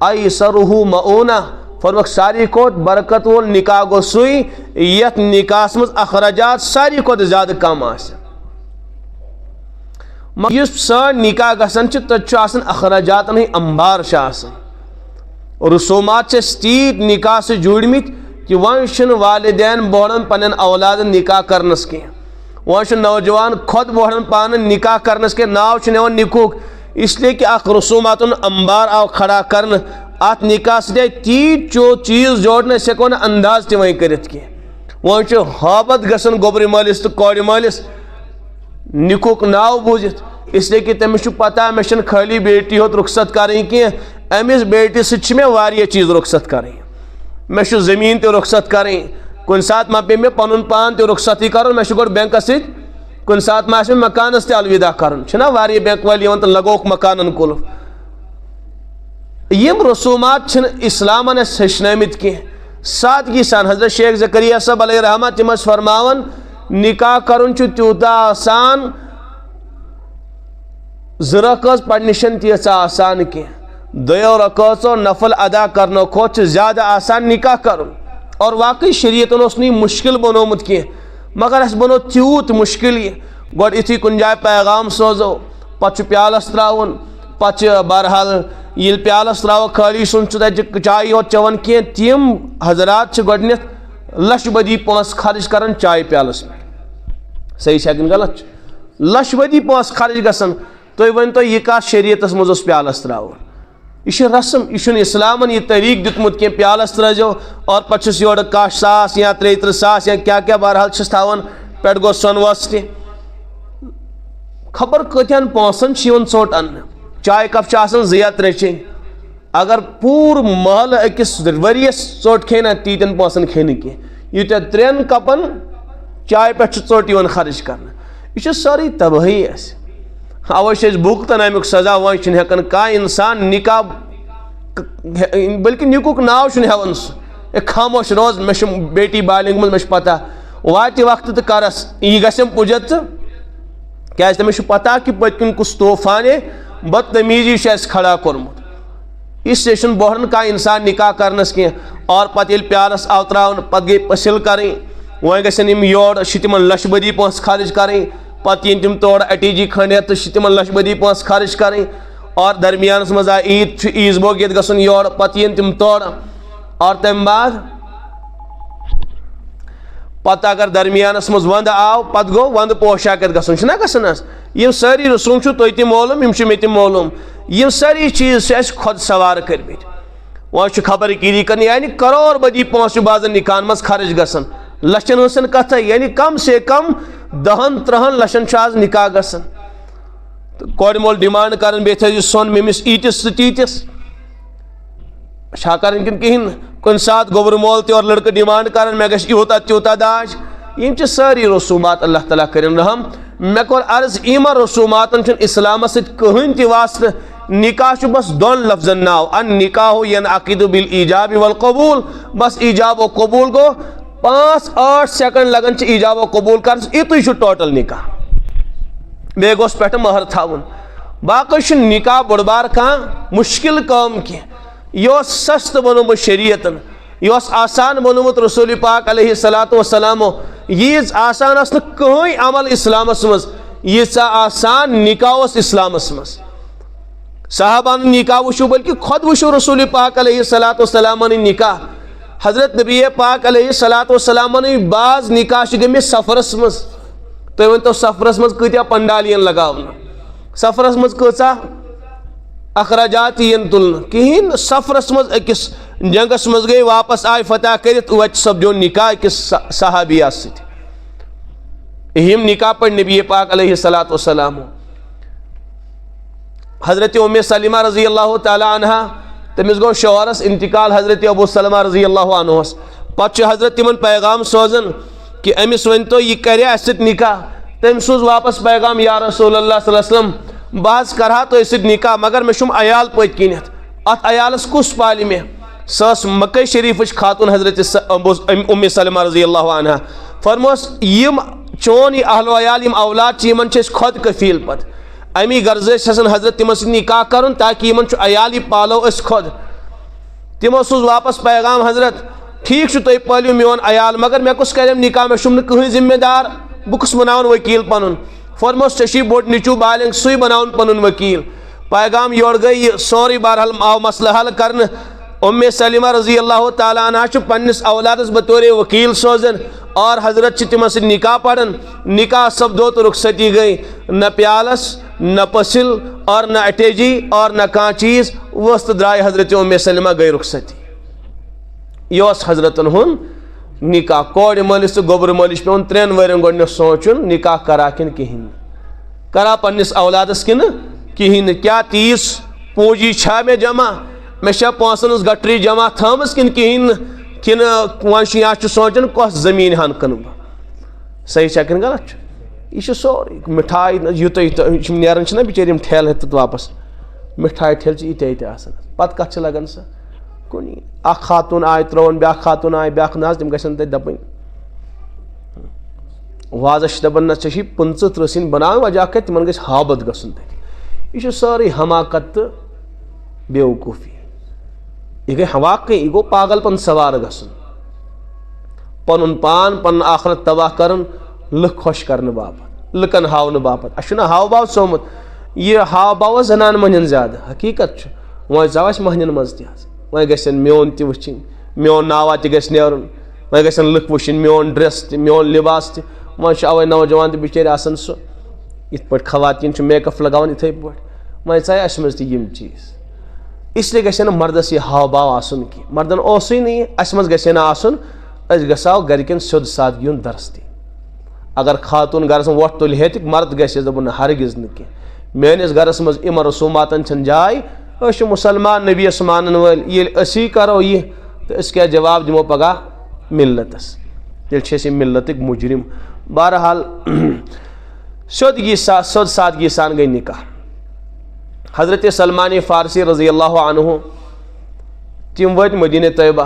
ایسرُہ مؤونہ فرموکھ ساروی کھۄتہٕ برکت وول نکاح گوٚو سُے یتھ نکاحس منٛز اخراجات ساروی کھۄتہٕ زیادٕ کم آسن یُس سٲنۍ نکاح گژھان چھِ تتہِ چھُ آسان اخراجاتن ہٕنٛدۍ انبار چھِ آسان رسومات چھِ أسۍ تیٖتۍ نکاح سۭتۍ جوٗڑمٕتۍ کہ وۄنۍ چھُنہٕ والدین بوڑان پننٮ۪ن اولادن نکاح کرنس کینٛہہ وۄنۍ چھُ نوجوان خۄد بوڑان پانہٕ نکاح کرنس کینٛہہ ناو چھُ نِوان نکوٗک اس لیے کہ اکھ رسوماتُن انبار آو کھڑا کرنہٕ اتھ نکاح سۭتۍ آیہِ تیٖتۍ چیٖز جوڑنہٕ أسۍ ہٮ۪کو نہٕ انداز تہِ وۄنۍ کٔرِتھ کینٛہہ وۄنۍ چھُ ہٲبت گژھان گوٚبرِ مٲلِس تہٕ کورِ مٲلِس نکوٗک ناو بوٗزِتھ اس لیے کہ تٔمِس چھُ پتہ مےٚ چھنہٕ خٲلی بیٹی یوت رخصت کرٕنۍ کینٛہہ أمِس بیٹی سۭتۍ چھِ مےٚ واریاہ چیٖز رخصت کرٕنۍ مےٚ چھُ زٔمیٖن تہِ رخصت کرٕنۍ کُنہِ ساتہٕ ما پیٚیہِ مےٚ پنُن پان تہِ رخصتی کرُن مےٚ چھُ گۄڈٕ بینکس سۭتۍ کُنہِ ساتہٕ ما آسہِ مےٚ مکانس تہِ الوداع کرُن چھُنہ واریاہ بینک وٲلۍ یِوان تہٕ لگووُکھ مکانن قُلف یِم رسومات چھِنہٕ اسلامن اَسہِ ہیٚچھنٲمٕتۍ کینٛہہ سادگی سان حضرت شیخ زکریا صٲب علیہ رحمہ تِم ٲسۍ فرماوان نکاح کرُن چھُ تیوٗتاہ آسان زٕ رکٲژ پرنہِ چھنہٕ تیٖژاہ آسان کینٛہہ دۄیو رکٲژو نفل ادا کرنہٕ کھۄتہٕ چھُ زیادٕ آسان نکاح کرُن اور واقعی شریعتن اوس نہٕ یہِ مُشکل بنومُت کینٛہہ مگر اَسہِ بنوو تیوٗت مُشکل یہِ گۄڈٕ یُتھُے کُنہِ جایہِ پیغام سوزو پتہٕ چھُ پیالس تراوُن پتہٕ چھِ بہرحال ییٚلہِ پیالس تراوو خٲلی چھُنہٕ سُہ تتہِ چایہِ یوت چٮ۪وان کینٛہہ تِم حضرات چھِ گۄڈٕنٮ۪تھ لچھ بدی پونٛسہٕ خرٕچ کران چایہِ پیالس پٮ۪ٹھ صحیح چھا کِنہٕ غلط چھُ لچھ بدی پونٛسہٕ خرٕچ گژھان تُہۍ ؤنۍتو یہِ کتھ شریعتس منٛز اوس پیالس تراوُن یہِ چھُ رسم یہِ چھُنہٕ اسلامن یہِ طریٖقہٕ دیُتمُت کینٛہہ پیالس ترٲیزیو اور پتہٕ چھُس یورٕ کاہ ساس یا 33 ساس یا کیاہ کیاہ بہرحال چھِس تھاوان پٮ۪ٹھ گوٚو سۄنہٕ وس تہِ خبر کۭتہن پونٛسن چھِ یِوان ژوٚٹ اننہٕ چایہِ کپ چھِ آسان 2 یا 3 چیٚنۍ اگر پوٗرٕ محلہٕ أکِس ؤرِیس ژوٚٹ کھیٚیہِ نا تیٖتٮ۪ن پونٛسن کھیٚیہِ نہٕ کینٛہہ ییٖتیاہ 3 کپن چایہِ پٮ۪ٹھ چھِ ژوٚٹ یِوان خرٕچ کرنہٕ یہِ چھِ سٲرٕے تبٲہی اَسہِ اوے چھِ أسۍ بُگتان امیُک سزا وۄنۍ چھُنہٕ ہٮ۪کان کانٛہہ انسان نکاح بلکہِ نکوٗک ناو چھُنہٕ ہٮ۪وان سُہ اے خاموش روز مےٚ چھُ بیٹی بالغ منٛز مےٚ چھُ پتہ واتہِ وقتہٕ تہٕ کرس یہِ گژھٮ۪م پُجت ژٕ کیازِ تٔمِس چھُ پتہ کہِ پٔتۍ کِنۍ کُس طوٗفانے بدتمیٖزی چھُ اَسہِ کھڑا کوٚرمُت اس لیے چھُنہٕ بوڑان کانٛہہ انسان نکاح کرنس کینٛہہ اور پتہٕ ییٚلہِ پیالس آو تراونہٕ پتہٕ گٔے پٔسِل کرٕنۍ وۄنۍ گژھن یِم یورٕ چھِ تِمن لچھ بدی پونٛسہٕ خرٕچ کرٕنۍ پتہ ین تم تور اٹی جی کھنڈ تو تم لچھ بدی پونس خرچ کریں اور درمیانس مز آئی عید عیز بوگ یہ گھن یور پتہ ین تم تور اور تم بعد پتہ اگر درمیانس مز وند آو پتہ گو وند پوشاک گھن گھن یہ ساری رسوم تھی تہ معلوم یہ مے تہ معلوم یہ ساری چیز اس خود سوار کرمت وہ خبر گیری کرنی یعنی کرور بدی پونس بعض نکاحن مز خرچ گھن لچھن ہن کتھ یعنی کم سے کم 10-13 لچھن آز نکاح گھن کور مول ڈیمانڈ کرن بیت سون ممس ایتس تیتس چھا کرن کن کہین کن سات گوبر مول تہ اور لڑکہ ڈیمانڈ کرن مے گژھِ یوتاہ تیوتاہ داج یم ساری رسومات اللہ تعالیٰ کرن رحم مے کور عرض یمن رسوماتن چھن اسلام ست کہین تہ واسطہ نکاح بس دون لفظن ناو ان نکاح ینعقد بالایجاب والقبول بس ایجاب و قبول گو 5-8 سیکنڈ لگن چھ ایجاب و قبول کرن یہ ٹوٹل نکاح بے گوس پہ مہر تھاون باقی نکاح بڑ بار کان مشکل کام کی یہ سست بنومت شریعتن یہ آسان بنومت رسول پاک علیہ الصلوۃ والسلام یہ آسان اس کہیں عمل اسلامس مز یہ آسان نکاح اسلامس مز صحابان نکاح وشو بلکہ خود وشو رسول پاک علیہ الصلوۃ والسلام نکاح حضرت نبی پاک علیہ الصلوۃ والسلام بعض نکاح گمت سفرس مز تھی ورنو سفرس مز کتیا پنڈالین لگاون سفرس مز کچا اخراجات ین تلن کہین سفرس مز اکس جنگس مز گئی واپس آئی فتح کرت وچ سپدو نکاح اکس صحابیات ست ہم نکاح پر نبی پاک علیہ الصلوۃ والسلام حضرت ام سلمہ رضی اللہ تعالی عنہ تمس گو شوہرس انتقال حضرت ابو سلمہ رضی اللہ عنہ پتہ حضرت تمن پیغام سوزن کہ امس ونتو یہ کرے اس نکاح تم سوز واپس پیغام یا رسول اللہ صلی اللہ علیہ وسلم بہت کرہا تو اس نکاح مگر میں شم عیال پت کنت ات عیالس کس پال میں سس مکہ شریف خاتون حضرت ام سلمہ رضی اللہ عنہ فرموس یم چون یہ اہل و عیال یم اولاد یمن خود کفیل پت امی غرض حضرت تمن س نکاح کرن تاکہ یمن عیال پالو اس خود تمو سوز واپس پیغام حضرت ٹھیک تھی پالو میون عیال مگر میں کس کرم نکاح میں شم کہیں ذمہ دار بہ کس بناون وکیل پنن فرموس چشی بوٹ نیچو بالنگ سی بناون پنن وکیل پیغام یور گئی سوری بہرحال آو مسئلہ حل کرن ام سلمہ رضی اللہ تعالیٰ عنہ پنس اولادس بطور وکیل سوزن اور حضرت تمن س نکاح پڑھن نکاح سپدو تو رخصتی گئی نہ پیالس نہ پسل اور نہ اٹیجی اور نہ کان چیز وسط درائے حضرت ام سلمہ گئی رخصتی یہ حضرتن ہن نکاح کور مالس تو گوبر مالس پیون 3 ورین گۄڈنیتھ سوچن نکاح کرا کن کہین کرا پنس اولادس کن کہین کیا تیس پونجی چھا میں جمع میں چھا پونسن ہنز گٹری جمع تھامس کن کہین کن ون یا سوچن کس زمین ہن کن صحیح چھا کن غلط یہ سوری مٹھائی یوتہ نیران چھنا بچار ٹھیل ہتھ واپس مٹھائی ٹھیل یہ آسان پتہ کت لگان سا کنی اخ خاتون آئی ترون بیاکھ خاتون آئی بیاکھ ناز تم گژھن تتہِ دپن وازس دپان نہ ژےٚ 15 سِنۍ بناوٕنۍ وجہ کتھ تمن گژھِ ہابت گژھُن تتہِ یہ سٲرٕے حماقت تہٕ بیوقوٗفی یہ گئی واقعی یہ گو پاگل پن سوار گژھُن پنُن پان پنُن آخرت تباہ کرن لُکھ خۄش کرنہٕ باپتھ لُکن ہاونہٕ باپتھ اسہِ چھُنہ ہاو باو ژومُت یہ ہاو باو زنان مہنین زیادٕ حقیقت چھُ وۄنۍ زاو اسہِ مہنین منٛز تہِ حظ وۄنۍ گژھن میون تہِ وٕچھِنۍ میون ناوا تہِ گژھِ نیرُن وۄنۍ گژھن لُکھ وٕچھِنۍ میون ڈرٛٮ۪س تہِ میون لباس تہِ وۄنۍ چھُ اَوَے نوجوان تہِ بِچٲرۍ آسان سُہ یِتھ پٲٹھۍ خواتیٖن چھُ میک اپ لگاوان یِتھَے پٲٹھۍ وۄنۍ ژاے اَسہِ منٛز تہِ یِم چیٖز اسلیے گژھِ نہٕ مردس یہ ہاو باو آسُن کینٛہہ مردن اوسُے نہٕ یہِ اَسہِ منٛز گژھِ نہٕ آسُن أسۍ گژھو گرِکٮ۪ن سیوٚد سادگی ہُنٛد درس دِنۍ اگر خاتوٗن گرس منٛز وۄٹھ تُلہِ ہے تہِ مرد گژھٮ۪س دپُن نہٕ ہرگز نہٕ کینٛہہ میٲنِس گرس منٛز یِمن رسوٗماتن چھنہٕ جاے أسۍ چھِ مُسلمان نبیس مانن وٲلۍ ییٚلہِ أسی کرو یہِ تہٕ أسۍ کیٛاہ جواب دِمو پگاہ ملتس تیٚلہِ چھِ أسۍ یہِ ملتٕکۍ مُجرم بہرحال سیوٚد سادگی سان گٔے نکاح حضرت سلمان فارسی رضی اللہ عنہ تم وٲتۍ مدینہ طیبہ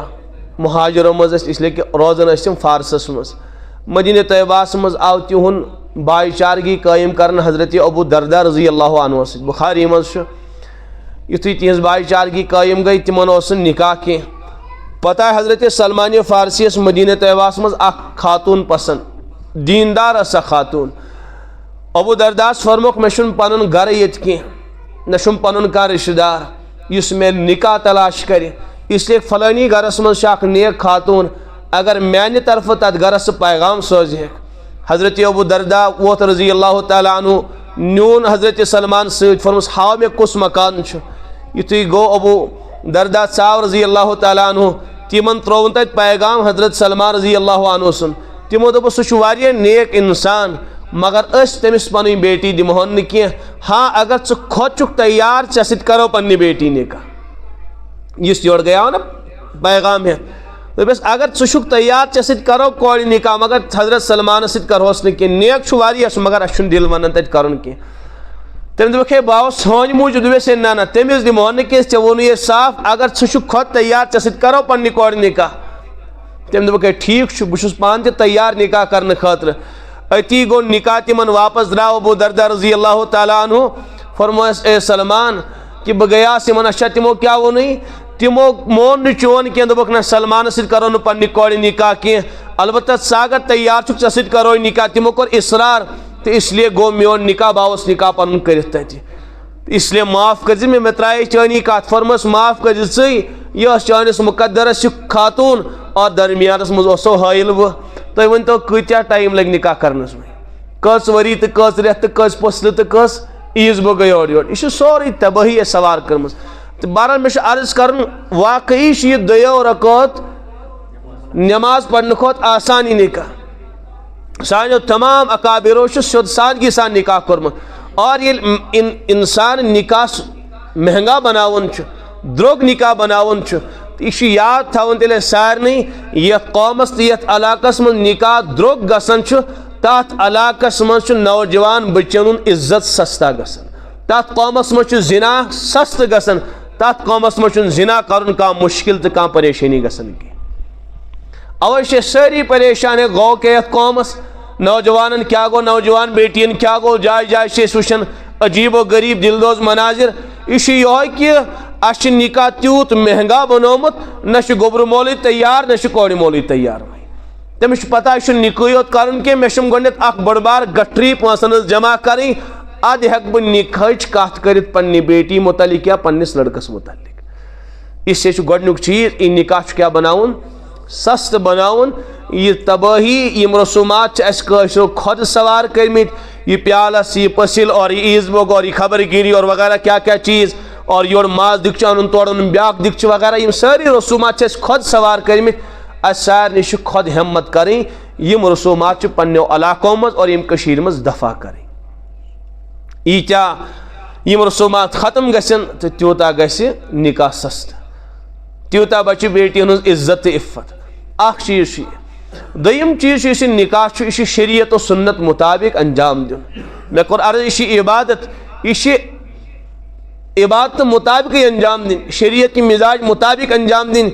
مہاجرو منٛز ٲسۍ اسلیے کہ روزان ٲسۍ تِم فارسس منٛز مدینہ طیبہس منٛز آو تِہُنٛد بھائی چارگی قٲیِم کرن حضرت ابو دردہ رضی اللہ عنہ سۭتۍ بخاری منٛز چھُ یُتھُے تِہنٛز بھائی چارگی قٲیِم گٔے تِمن اوس نہٕ نکاح کینٛہہ پتہٕ آے حضرت سلمان فارسی یس مدینہ طیبہس منٛز اکھ خاتوٗن پسنٛد دیندار ٲس سۄ خاتوٗن ابو درداس فرموک میں چھُنہٕ پنُن گرٕ ییٚتہِ کینٛہہ نہ چھُم پنُن کانٛہہ رشتہٕ دار یُس مےٚ نکاح تلاش کرِ اس لیے فلٲنی گرس منٛز چھِ اکھ نیک خاتوٗن اگر میانہِ طرفہٕ تتھ گرس سُہ پیغام سوزِ حضرت ابو دردا ووت رضی اللہ تعالیٰ عنہ نیوٗن حضرت سلمان سۭتۍ فرموس ہاو مےٚ کُس مکان چھُ یُتھُے گوٚو ابو دردا ژاو رضی اللہ تعالیٰ عنہ تِمن ترٛووُن تتہِ پیغام حضرت سلمان رضی اللہ عنہ سُنٛد تِمو دوٚپُس سُہ چھُ واریاہ نیک انسان مگر أسۍ تٔمِس پنٕنۍ بیٹی دِمہون نہٕ کینٛہہ ہاں اگر ژٕ خۄد چھُکھ تیار ژےٚ سۭتۍ کرو پننہِ بیٹی نکاح یُس یورٕ گٔیاو نا پیغام ہٮ۪تھ دوٚپُس اگر ژٕ چھُکھ تیار ژےٚ سۭتۍ کرو کورِ نکاح مگر حضرت سلمانس سۭتۍ کرہوس نہٕ کینٛہہ نیک چھُ واریاہ سُہ مگر اَسہِ چھُنہٕ دِل ونان تتہِ کرُن کینٛہہ تٔمۍ دوٚپُکھ ہے بہٕ آوُس سانہِ موٗجوٗب دوٚپُس ہے نہ نہ تٔمِس دِمہون نہٕ کینٛہہ ژےٚ ووٚنُے یہِ صاف اگر ژٕ چھُکھ خۄد تیار ژےٚ سۭتۍ کرو پننہِ کورِ نکاح تٔمۍ دوٚپُکھ ہے ٹھیٖک چھُ بہٕ چھُس پانہٕ تہِ تیار نکاح کرنہٕ خٲطرٕ أتی گوٚو نکاح تِمن واپس درٛاو ابو دردا رضی اللہ تعالیٰ عنہ فرمویس اے سلمان کہ بہٕ گٔیاس یِمن اچھا تِمو کیٛاہ ووٚنُے تِمو مون نہٕ چون کینٛہہ دوٚپُکھ نہ سلمانس سۭتۍ کرو نہٕ پننہِ کورِ نکاح کینٛہہ البتہ ژٕ اگر تیار چھُکھ ژےٚ سۭتۍ کروے نکاح تِمو کوٚر اصرار تہٕ اس لیے گوٚو میون نکاح بہٕ آوُس نکاح پنُن کٔرِتھ تتہِ اس لیے معاف کٔرزِ مےٚ ترٛایے چٲنی کتھ فرمٲس معاف کٔرزِ ژٕے یہِ ٲس چٲنِس مقدرس یہِ خاتوٗن اور درمیانس منٛز اوسو حٲیِل بہٕ تُہۍ ؤنۍتو کۭتیاہ ٹایم لگہِ نکاح کرنس وۄنۍ کٔژ ؤری تہٕ کٔژ رٮ۪تھ تہٕ کٔژ پٔژھلہٕ تہٕ کٔژ عیٖذ بہٕ گٔے اورٕ یورٕ یہِ چھُ سورُے تبٲہی اَسہِ سوار کٔرمٕژ تہٕ بہرحال مےٚ چھُ عرض کرُن واقعی چھُ یہِ دۄیو رکعت نٮ۪ماز پرنہٕ کھۄتہٕ آسانی نکاح سانیو تمام اکابرو چھُ سیوٚد سادگی سان نکاح کوٚرمُت اور ییٚلہِ انسان نکاح مہنگا بناوُن چھُ درٛوگ نکاح بناوُن چھُ تہٕ یہِ چھُ یاد تھاوُن تیٚلہِ اَسہِ سارنٕے یتھ قومس تہٕ یتھ علاقس منٛز نکاح درٛوگ گژھان چھُ تتھ علاقس منٛز چھُ نوجوان بٔچن ہُنٛد عزت سستہ گژھان تتھ قومس منٛز چھُ زنا سستہٕ گژھان تتھ قومس منٛز چھُنہٕ زنا کرُن کانٛہہ مُشکل تہٕ کانٛہہ پریشٲنی گژھان کینٛہہ اوے چھِ أسۍ سٲری پریشان ہے گوٚو کیٛاہ یتھ قومس نوجوانن کیٛاہ گوٚو نوجوان بیٹین کیٛاہ گوٚو جایہِ جایہِ چھِ أسۍ وٕچھان عجیب و غریٖب دلدوز مناظر یہِ چھُ یِہوے کہِ اَسہِ چھُ نکاح تیوٗت مہنگا بنومُت نہ چھُ گوٚبرٕ مولوی تیار نہ چھُ کورِ مولوی تیار تٔمِس چھُ پتہ یہِ چھُنہٕ نِکٕے یوت کرُن کینٛہہ مےٚ چھُم گۄڈنٮ۪تھ اکھ بٔڑ بار گٹھری پونٛسن ہٕنٛز جمع کرٕنۍ ادٕ ہٮ۪کہٕ بہٕ نکاحٕچ کتھ کٔرِتھ پننہِ بیٹی متعلق یا پننِس لڑکس متعلق اس لیے چھُ گۄڈنیُک چیٖز یہِ نکاح چھُ کیٛاہ بناوُن سستہٕ بناوُن یہِ تبٲہی یِم رسوٗمات چھِ اَسہِ کٲشرو کھۄدٕ سوار کٔرمٕتۍ یہِ پیالس یہِ پٔسِل اور یہِ عیٖز بوگ اور یہِ خبر گیری اور وغیرہ کیٛاہ کیٛاہ چیٖز اور یورٕ ماز دِکچہِ اَنُن تورٕ اَنُن بیٛاکھ دِکچہِ وغیرہ یِم سٲری رسوٗمات چھِ اَسہِ کھۄدٕ سوار کٔرمٕتۍ اَسہِ سارنٕے چھُ خۄد ہٮ۪مت کرٕنۍ یِم رسوٗمات چھِ پننیو علاقو منٛز اور یِم کٔشیٖرِ منٛز دفع کرٕنۍ ییٖتیاہ یِم رسوٗمات ختم گژھن تہٕ تیوٗتاہ گژھِ نکاح سستہٕ تیوٗتاہ بچہِ بیٹین ہٕنٛز عزت تہٕ عفت اکھ چیٖز چھُ یہِ دوٚیِم چیٖز چھُ یُس یہِ نکاح چھُ یہِ چھُ شریعت و سنت مطابق انجام دیُن مےٚ کوٚر عرض یہِ چھِ عبادت یہِ چھِ عبادتہٕ مطابقٕے انجام دِنۍ شریعت کہِ مزاج مطابق انجام دِنۍ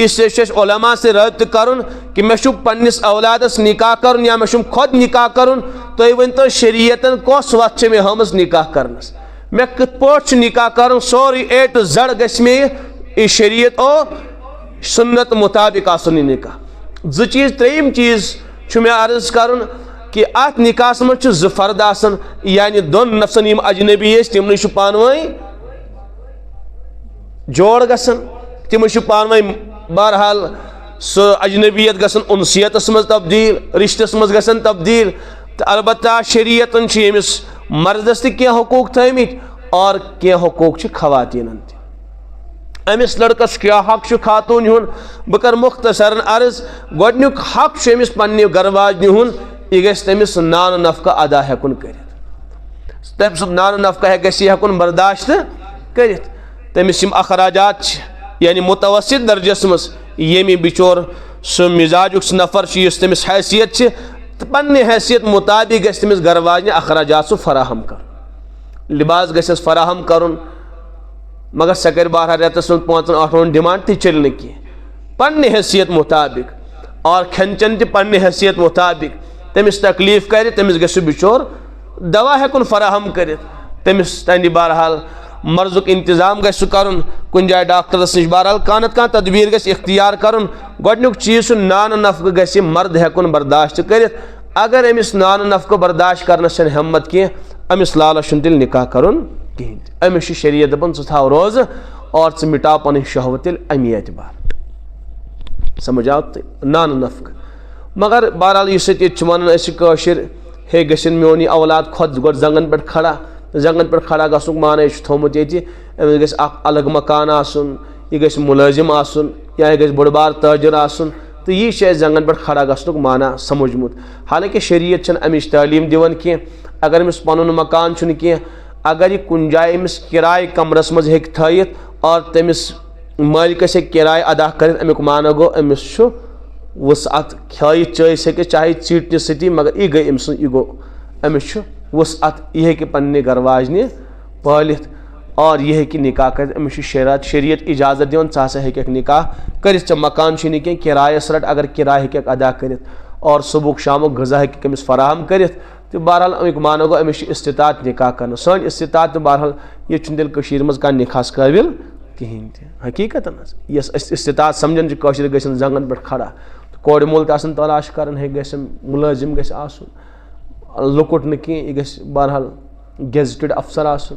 اس لیے چھُ اَسہِ علما سۭتۍ رٲبطہٕ کرُن کہِ مےٚ چھُ پننِس اولادس نکاح کرُن یا مےٚ چھُم خۄد نکاح کرُن تُہۍ ؤنۍتو شریعتن کۄس وتھ چھِ مےٚ ہٲومٕژ نکاح کرنس مےٚ کِتھ پٲٹھۍ چھُ نکاح کرُن سورُے اے ٹُو زڈ گژھِ مےٚ یہِ شریعت او سنت مطابق آسُن یہِ نکاح زٕ چیٖز ترٛیٚیِم چیٖز چھُ مےٚ عرض کرُن کہِ اتھ نکاحس منٛز چھِ زٕ فرد آسان یعنی دۄن نفسن یِم اجنبی ٲسۍ تِمنٕے چھُ پانہٕ ؤنۍ جوڑ گژھان تِمن چھُ پانہٕ ؤنۍ بہرحال سُہ اجنبیت گژھان انسیتس منٛز تبدیٖل رشتس منٛز گژھان تبدیٖل تہٕ البتہ شریعتن چھِ أمِس مردس تہِ کینٛہہ حقوٗق تھٲمٕتۍ اور کینٛہہ حقوٗق چھِ خواتیٖنن تہِ أمِس لڑکس کیٛاہ حق چھُ خاتوٗنہِ ہُنٛد بہٕ کرٕ مختصرن عرض گۄڈنیُک حق چھُ أمِس پننہِ گرٕ واجنہِ ہُنٛد یہِ گژھِ تٔمِس نانہٕ نفقہٕ ادا ہٮ۪کُن کٔرِتھ تٔمۍ سُنٛد نانہٕ نفقہٕ گژھِ یہِ ہٮ۪کُن برداشت کٔرِتھ تٔمِس یِم اخراجات چھِ یعنی متوسط درجس منٛز ییٚمہِ بِچور سُہ مزاجُک سُہ نفر چھُ یُس تٔمِس حیثیت چھِ تہٕ پننہِ حیثیت مطابق گژھِ تٔمِس گرٕ واجنہِ اخراجات سُہ فراہم کرُن لباس گژھٮ۪س فراہم کرُن مگر سۄ کرِ بہرحال رٮ۪تس منٛز 5-8 ڈِمانڈ تہِ چلہِ نہٕ کینٛہہ پننہِ حیثیت مطابق اور کھٮ۪ن چٮ۪ن تہِ پننہِ حیثیت مطابق تٔمِس تکلیٖف کرِ تٔمِس گژھِ سُہ بِچور دوا ہٮ۪کُن فراہم کٔرِتھ تٔمِس تانہِ بہرحال مرضُک انتظام گژھِ سُہ کرُن کُنہِ جایہِ ڈاکٹرس نِش بہرحال کانٛہہ نتہٕ کانٛہہ تدبیٖر گژھِ اختیار کرُن گۄڈنیُک چیٖز چھُ نانہٕ نفقہٕ گژھِ مرد ہٮ۪کُن برداشت کٔرِتھ اگر امس نان نفقہ برداشت کرنس چھن ہمت کی امس لالچ چھن تیل نکاح کرن کہین امس چھ شریعت دپان ژٕ تھاو روز اور ژٕ مٹاو پنن شہوت تیل امی اعتبار سمجھ آو نان نفقہ مگر بہرحال اس ونان کاشر ہے گژھن میون یہ اولاد کھوت گۄڈٕ زنگن پہ کھڑا زنگن پہ کھڑا گژھنُک معنی یہ تھومُت ییٚتہِ أمِس گژھِ اکھ الگ مکان آسُن یہ گژھِ مُلٲزِم آسُن یا یہ گژھِ بوٚڑ بار تاجر آسُن تو یہ چھِ اَسہِ زنگن پہ کھڑا گژھنُک معنی سمجھمُت حالانکہ شریعت چھنہٕ امِچ تعلیٖم دِوان کینٛہہ اگر أمِس پنُن مکان چھُنہٕ کینٛہہ اگر یہ کُنہِ جایہِ أمِس کِراے کمرس منٛز ہیٚکہِ تھٲیِتھ اور تٔمِس مٲلکس ہیٚکہِ کِراے ادا کٔرِتھ امیُک معنی گوٚو أمِس چھُ وسعت کھٲیِتھ چٲیِتھ ہیٚکہِ چاہے ژیٖٹنہِ سۭتی مگر یہِ گٔے أمۍ سٕنٛز یہِ گوٚو أمِس چھُ وسعت یہِ ہیٚکہِ پننہِ گھر واجنہِ پٲلِتھ اور یہ ہیٚکہِ نکاح کٔرِتھ أمِس چھُ شریعت اجازت دِوان ژٕ ہسا ہیٚککھ نکاح کٔرِتھ ژےٚ مکان چھُے نہٕ کینٛہہ کِرایس رٹ اگر کِراے ہیٚککھ ادا کٔرِتھ اور صبحُک شامُک غذا ہیٚککھ أمِس فراہم کٔرِتھ تہٕ بہرحال امیُک معنی گوٚو أمِس چھُ استطاعت نکاح کرنہٕ سٲنۍ استطاعت تہٕ بہرحال ییٚتہِ چھُنہٕ تیٚلہِ کٔشیٖرِ منٛز کانٛہہ نکاحس قٲبِل کِہیٖنۍ تہِ حقیٖقتن حظ یۄس أسۍ استطاعت سمجھان چھِ کٲشِر گژھن زنگن پٮ۪ٹھ کھڑا تہٕ کورِ مول تہِ آسان تلاش کران ہے گژھن مُلٲزِم گژھِ آسُن لۄکُٹ نہٕ کینٛہہ یہِ گژھِ بہرحال گیزٹِڈ افسر آسُن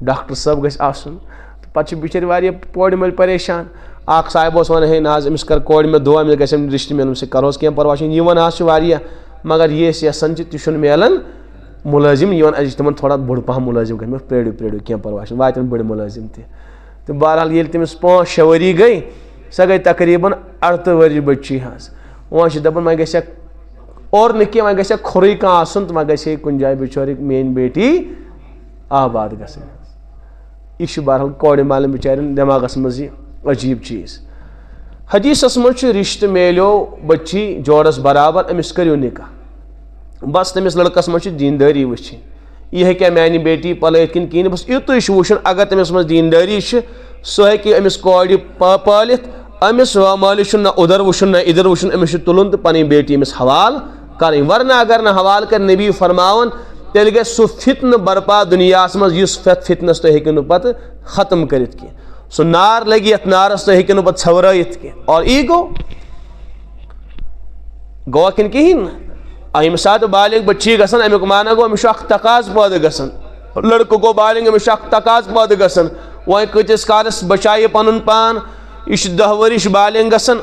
ڈاکٹر صٲب گژھِ آسُن تہٕ پتہٕ چھِ بِچٲرۍ واریاہ کورِ مٲلۍ پریشان اکھ صاحب اوس ونان ہے نہ حظ أمِس کر کورِ مےٚ دُعا مےٚ گژھِ أمِس رِشتہٕ مِلُن سُہ کرہوس کینٛہہ پرواے چھُنہٕ یِوان حظ چھِ واریاہ مگر یہِ أسۍ یژھان چھِ تہِ چھُنہٕ میلان مُلٲزِم یِوان اَسہِ چھِ تِمن تھوڑا بوٚڑ پہم مُلٲزِم گژھِ مےٚ پرٛٲرِو کینٛہہ پرواے چھُنہٕ واتن بٔڑۍ مُلٲزِم تہِ تہٕ بہرحال ییٚلہِ تٔمِس 5-6 ؤری گٔے سۄ گٔے تقریٖباً 38 ؤرِش بٔچی حظ وۄنۍ چھِ دپان وۄنۍ گژھِ اور نہٕ کینٛہہ وۄنۍ گژھِ ہا کھُرٕے کانٛہہ آسُن تہٕ وۄنۍ گژھِ ہے کُنہِ جایہِ بِچٲرۍ میٲنۍ بیٹی آباد گژھٕنۍ یہ چھُ بہرحال کورِ مالٮ۪ن بِچارٮ۪ن دٮ۪ماغس منٛز یہِ عجیٖب چیٖز حدیٖثس منٛز چھُ رِشتہٕ میلیو بٔچی جورس برابر أمِس کٔرِو نکاح بس تٔمِس لڑکس منٛز چھِ دیٖندٲری وٕچھِنۍ یہِ ہیٚکیٛاہ میانہِ بیٹی پلٲیِتھ کِنہٕ کِہیٖنۍ بس یُتُے چھُ وٕچھُن اگر تٔمِس منٛز دیٖندٲری چھِ سُہ ہیٚکہِ أمِس کورِ پٲلِتھ أمِس مٲلِس چھُنہٕ نہ اُدھر وٕچھُن نہ اِدھر وٕچھُن أمِس چھُ تُلُن تہٕ پنٕنۍ بیٹی أمِس حوالہٕ کرٕنۍ ورنہ اگر نہٕ حوالہٕ کرِ نبی فرماوان تیٚلہِ گژھِ سُہ فتنہٕ برپا دُنیاہس منٛز یُس فتنس تُہۍ ہیٚکِو نہٕ پتہٕ ختم کٔرِتھ کینٛہہ سُہ نار لگہِ یتھ نارس تُہۍ ہیٚکِو نہٕ پتہٕ ژھٮ۪ورٲیِتھ کینٛہہ اور یی گوٚوا کِنہٕ کِہیٖنۍ نہٕ ییٚمہِ ساتہٕ بالغ بٔچی گژھان امیُک معنی گوٚو أمِس چھُ اکھ تقاض پٲدٕ گژھان لڑکہٕ گوٚو بالغ أمِس چھُ اکھ تقاض پٲدٕ گژھان وۄنۍ کۭتِس کالس بچایہِ یہِ پنُن پان یہِ چھُ 10 ؤرِش بالغ گژھان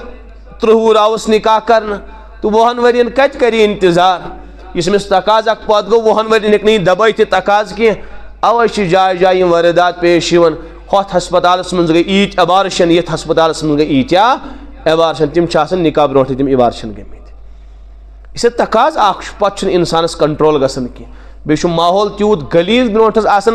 30 وُہُر آوُس نکاح کرنہٕ تہٕ 20 ؤرین کتہِ کرِ یہِ انتظار یُس أمِس تقاض اکھ پٲدٕ گوٚو 20 ؤرین ہیٚکہِ نہٕ یہِ دبٲیِتھ یہِ تقاض کینٛہہ اوے چھِ جایہِ جایہِ یِم وٲرِدات پیش یِوان ہۄتھ ہسپتالس منٛز گٔے ییٖتۍ ایبارشن یتھ ہسپتالس منٛز گٔے ییٖتیاہ ایبارشن تِم چھِ آسان نکاح برونٛٹھٕے تِم ایبارشن گٔمٕتۍ یہِ چھِ تقاض اکھ چھُ پتہٕ چھُنہٕ انسانس کنٹرول گژھان کینٛہہ بیٚیہِ چھُ ماحول تیوٗت غلیظ برونٛٹھ حظ آسان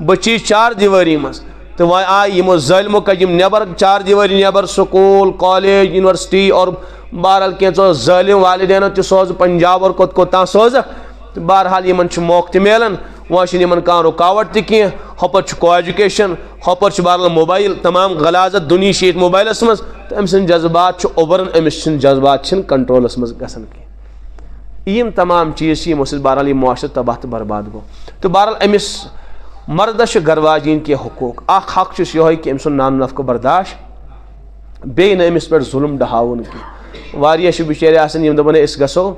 بٔچی 4 دیوٲری منٛز تہٕ وۄنۍ آیہِ یِمو ظٲلمو کٔڑۍ یِم نٮ۪بر 4 دیوٲری نٮ۪بر سکوٗل کالیج یونیورسٹی اور بہرحال کینٛژھو ظٲلم والدینو تہِ سوزٕ پنجاب اور کوٚت تام سوزکھ تہٕ بہرحال یِمن چھُ موقعہٕ تہِ میلان وۄنۍ چھُنہٕ یِمن کانٛہہ رُکاوٹ تہِ کینٛہہ ہُپٲرۍ چھُ کو ایجوکیشن ہُپٲرۍ چھُ بہرحال موبایل تمام غلازت دُنیا چھِ ییٚتہِ موبایلس منٛز تہٕ أمۍ سٕنٛدۍ جذبات چھُ اُبران أمِس چھِنہٕ جذبات چھِنہٕ کنٹرولس منٛز گژھان کینٛہہ یِم تمام چیٖز چھِ یِمو سۭتۍ بہرحال یہِ معاشرٕ تباہ تہٕ برباد گوٚو تہٕ بہرحال أمِس مردس چھِ گھر واجیٚنۍ کینٛہہ حقوٗق اکھ حق چھُس یِہوے کہِ أمۍ سُنٛد نان نفقہٕ برداشت بیٚیہِ نہٕ أمِس پٮ۪ٹھ ظُلم ڈہاوُن کینٛہہ واریاہ چھِ بِچٲرۍ آسان یِم دپان أسۍ گژھو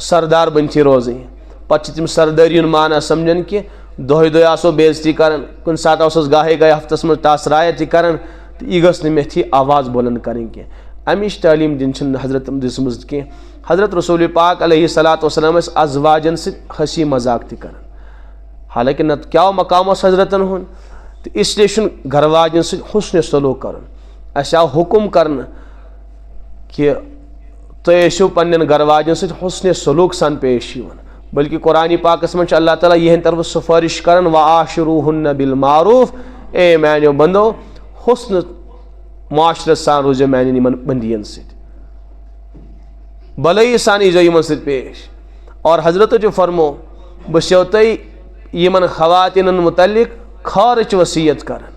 سردار بٔنتھٕے روزٕنۍ پتہٕ چھِ تِم سردٲری ہُنٛد معنی سمجھان کہِ دۄہے آسو بے عزتی کران کُنہِ ساتہٕ اوسُس گاہے گاہے ہفتس منٛز ٹاس رایت تہِ کران تہٕ یہِ گٔژھ نہٕ مےٚ تھی آواز بُلند کرٕنۍ کینٛہہ امِچ تعلیٖم دِنۍ چھِنہٕ حضرت دِژمٕژ کینٛہہ حضرت رسول پاک علیہ صلات وسلام ٲسۍ ازواجن سۭتۍ ہسی مذاق تہِ کران حالانکہِ نتہٕ کیٛاہ مقام اوس حضرتن ہُنٛد تہٕ اسلیے چھُنہٕ گھر واجٮ۪ن سۭتۍ حُسنِ سلوٗک کرُن اَسہِ آو حُکُم کرنہٕ کہِ تُہۍ ٲسِو پننٮ۪ن گھر واجٮ۪ن سۭتۍ حُسنِ سلوٗک سان پیش یِوان بلکہِ قرآنِ پاکس منٛز چھُ اللہ تعالیٰ یِہنٛدِ طرفہٕ سُفٲرِش کران وعاشروٗہُنَّ بالمعروٗف اے میانیو بندو حُسنہٕ معاشرس سان روٗزِو میانٮ۪ن یِمن بندین سۭتۍ بلٲیی سان ییٖزیو یِمن سۭتۍ پیش اور حضرتو تہِ فرمو بہٕ چھِسو تۄہہِ یِمن خواتیٖنن متعلق خارٕچ وصیت کران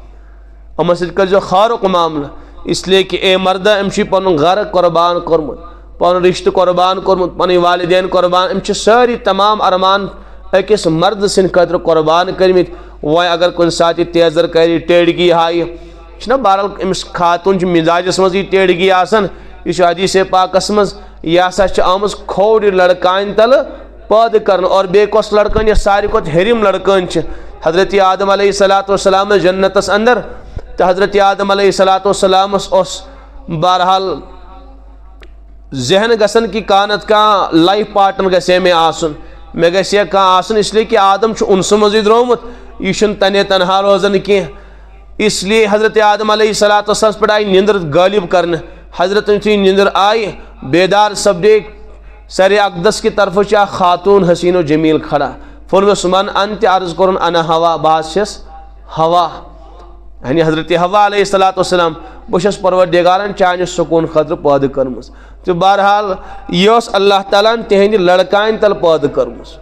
یِمن سۭتۍ کٔرزیو خارُک معاملہٕ اسلیے کہِ اے مردہ أمۍ چھُے پنُن گرٕ قۄربان کوٚرمُت پنُن رشتہٕ قۄربان کوٚرمُت پنٕنۍ والدین قۄربان أمۍ چھِ سٲری تمام ارمان أکِس مرد سٕنٛدِ خٲطرٕ قۄربان کٔرمٕتۍ وۄنۍ اگر کُنہِ ساتہٕ یہِ تیزر کرِ ٹیڑگی ہایہِ چھُنہ بہرحال أمِس خاتوٗن چھُ مِزاجس منٛز یہِ ٹیڑگی آسان یہِ چھُ حدیث پاکس منٛز یہ ہسا آمٕژ کھوڑِ لڑکان تل پٲدٕ کرنہٕ اور بیٚیہِ کۄس لڑکٲنۍ یۄس ساروی کھۄتہٕ ہیٚرِم لڑکٲنۍ چھِ حضرت آدم علیہ الصلوۃ والسلام جنتس اندر تہٕ حضرت آدم علیہ الصلوۃ والسلامس اوس بہرحال ذہن گژھان کہ کانت کانٛہہ لائف پارٹنر گژھِ ہے مےٚ آسُن مےٚ گژھِ ہے کانٛہہ آسُن اس لیے کہ آدم چھُ اُنسہٕ منٛزٕے درٛامُت یہ چھُنہٕ تنے تنہا روزان کینٛہہ اس لیے حضرت آدم علیہ الصلوۃ والسلام پٮ۪ٹھ آیہِ نِندٕر غٲلب کرنہٕ حضرت یُتھُے نِندٕر آیہِ بیدار سپدے سرِ اقدس کی طرف چھِ اکھ خاتون حسین و جمیل کھڑا فرموس من انتِ عرض کوٚرُن انا ہوا بہٕ حظ چھَس ہوا یعنی حضرت ہوا علیہ الصلوۃ والسلام بہٕ چھَس پروردگارن چانہِ سکوٗن خٲطرٕ پٲدٕ کٔرمٕژ تہٕ بہرحال یہِ ٲس اللہ تعالیٰ ہن تِہنٛدِ لڑکانہِ تل پٲدٕ کٔرمٕژ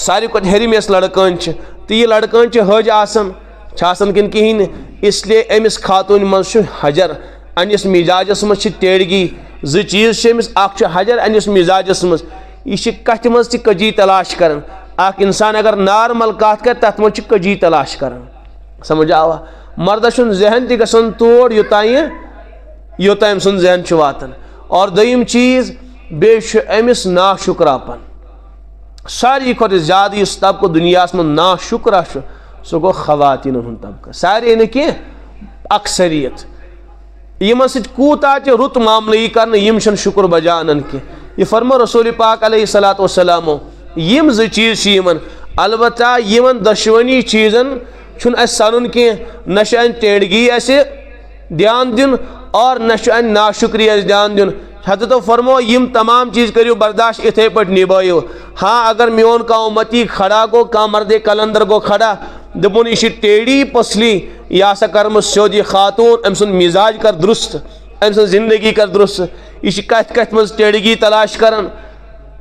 ساروی کھۄتہٕ ہیٚرِم یۄس لڑکٲنۍ چھِ تہٕ یہِ لڑکٲنۍ چھِ حج آسان چھِ آسان کِنہٕ کِہیٖنۍ نہٕ اس لیے أمِس خاتوٗنہِ منٛز چھُ حجر انِس مزاجس منٛز چھِ ٹیڑگی زٕ چیٖز چھِ أمِس اکھ چھُ حجر انِس مزاجس منٛز یہِ چھِ کتھِ منٛز تہِ کجی تلاش کران اکھ انسان اگر نارمل کتھ کرِ تتھ منٛز چھِ کجی تلاش کران سمجھ آوا مردس چھُنہٕ ذہن تہِ گژھان تور یوٚتام أمۍ سُنٛد ذہن چھُ واتان اور دوٚیِم چیٖز بیٚیہِ چھُ أمِس ناشُکراپن ساروی کھۄتہٕ زیادٕ یُس طبقہٕ دُنیاہس منٛز ناشُکرا چھُ سُہ گوٚو خواتیٖنن ہُنٛد طبقہٕ سارے نہٕ کینٛہہ اکثریت یِمن سۭتۍ کوٗتاہ تہِ رُت معاملہٕ یی کرنہٕ یِم چھِنہٕ شُکر بجا انان کینٛہہ یہ فرمو رسول پاک علیہ الصلوۃ والسلامو یِم زٕ چیٖز چھِ یِمن البتہ یِمن دۄشوٕنی چیٖزن چھُنہٕ اَسہِ سنُن کینٛہہ نہ چھُ اَسہِ ٹیڑگی اَسہِ دھیان دیُن اور نہ چھُ اَسہِ ناشُکری اَسہِ دھیان دیُن حضرتو فرمو یِم تمام چیٖز کٔرِو برداشت یِتھے پٲٹھۍ نِبٲیِو ہاں اگر میون کانٛہہ اُمتی کھڑا گوٚو کانٛہہ مردے کلندر گوٚو کھڑا دوٚپُن یہِ چھِ ٹیڑی پٔسلی یہِ ہسا کٔرمٕژ سیوٚد یہِ خاتوٗن أمۍ سُنٛد مزاج کر درست أمۍ سٕنٛز زندگی کر درست یہِ چھِ کتھِ کتھِ منٛز ٹیڑگی تلاش کران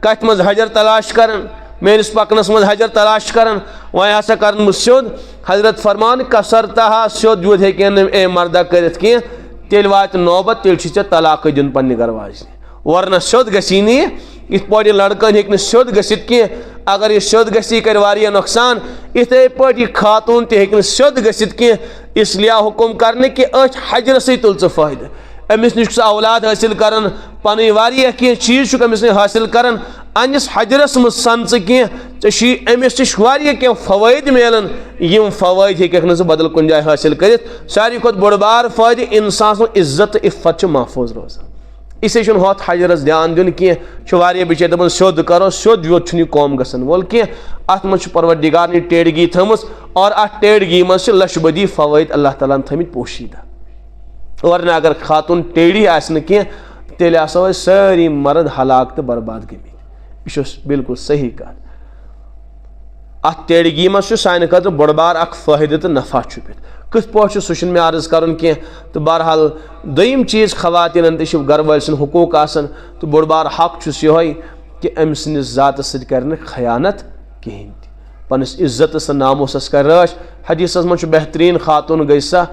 کتھِ منٛز حجر تلاش کران میٲنِس پکنس منٛز حجر تلاش کران وۄنۍ ہسا کرن بہٕ سیوٚد حضرت فرمان کسرتہا سیوٚد ویوٚد ہیٚکہِ نہٕ اے مردہ کٔرِتھ کینٛہہ تیٚلہِ واتہِ نوبت تیٚلہِ چھُ ژےٚ طلاقٕے دیُن پننہِ گرٕ واجنہِ ورنہ سیوٚد گژھی نہٕ یہِ یِتھ پٲٹھۍ یہِ لڑکٲنۍ ہیٚکہِ نہٕ سیوٚد گٔژھِتھ کینٛہہ اگر یہِ سیوٚد گژھِ یہِ کرِ واریاہ نۄقصان یِتھے پٲٹھۍ یہِ خاتوٗن تہِ ہیٚکہِ نہٕ سیوٚد گٔژھِتھ کینٛہہ اس لیے حُکم کرنہٕ کہِ أتھۍ حجرسٕے تُل ژٕ فٲیدٕ أمِس نِش چھُ سُہ اولاد حٲصِل کران پنٕنۍ واریاہ کینٛہہ چیٖز چھُکھ أمِس نِش حٲصِل کران انِس حجرس منٛز سن ژٕ کینٛہہ ژےٚ چھُے أمِس نِش واریاہ کینٛہہ فوٲیِد میلان یِم فوٲیِد ہیٚککھ نہٕ ژٕ بدل کُنہِ جایہِ حٲصِل کٔرِتھ ساروی کھۄتہٕ بوٚڑ بار فٲیدٕ انسان سُنٛد عزت تہٕ عفت چھُ محفوٗظ روزان اسے چھُنہٕ ہۄتھ حجرس دھیان دیُن کینٛہہ چھُ واریاہ بِچٲرۍ دپان سیوٚد کرو سیوٚد ویوٚد چھُنہٕ یہِ قوم گژھان وول کینٛہہ اتھ منٛز چھُ پروردگارن یہِ ٹیڑگی تھٲومٕژ اور اتھ ٹیڑگی منٛز چھِ لچھ بدی فوٲیِد اللہ تعالیٰ ہن تھٲمٕتۍ پوشیٖدہ ورنہ اگر خاتوٗن ٹیڑی آسہِ نہٕ کینٛہہ تیٚلہِ آسو أسۍ سٲری مرد ہلاک تہٕ برباد گٔمٕتۍ یہِ چھُ بالکل صحیح کتھ اتھ ٹیڑگی منٛز چھُ سانہِ خٲطرٕ بوٚڑ بار اکھ فٲیدٕ تہٕ نفع چھُپِتھ کِتھ پٲٹھۍ چھُ سُہ چھُنہٕ مےٚ عرض کرُن کینٛہہ تہٕ بہرحال دوٚیِم چیٖز خواتیٖنن تہِ چھِ گرٕ وٲلۍ سٕنٛدۍ حقوٗق آسان تہٕ بوٚڑ بار حق چھُس یِہوے کہ أمۍ سٕنٛدِس ذاتس سۭتۍ کرِ نہٕ خیانت کِہینۍ تہِ پننِس عزتس تہٕ ناموسس کرِ رٲچھ حدیثس منٛز چھُ بہتریٖن خاتوٗن گٔے سۄ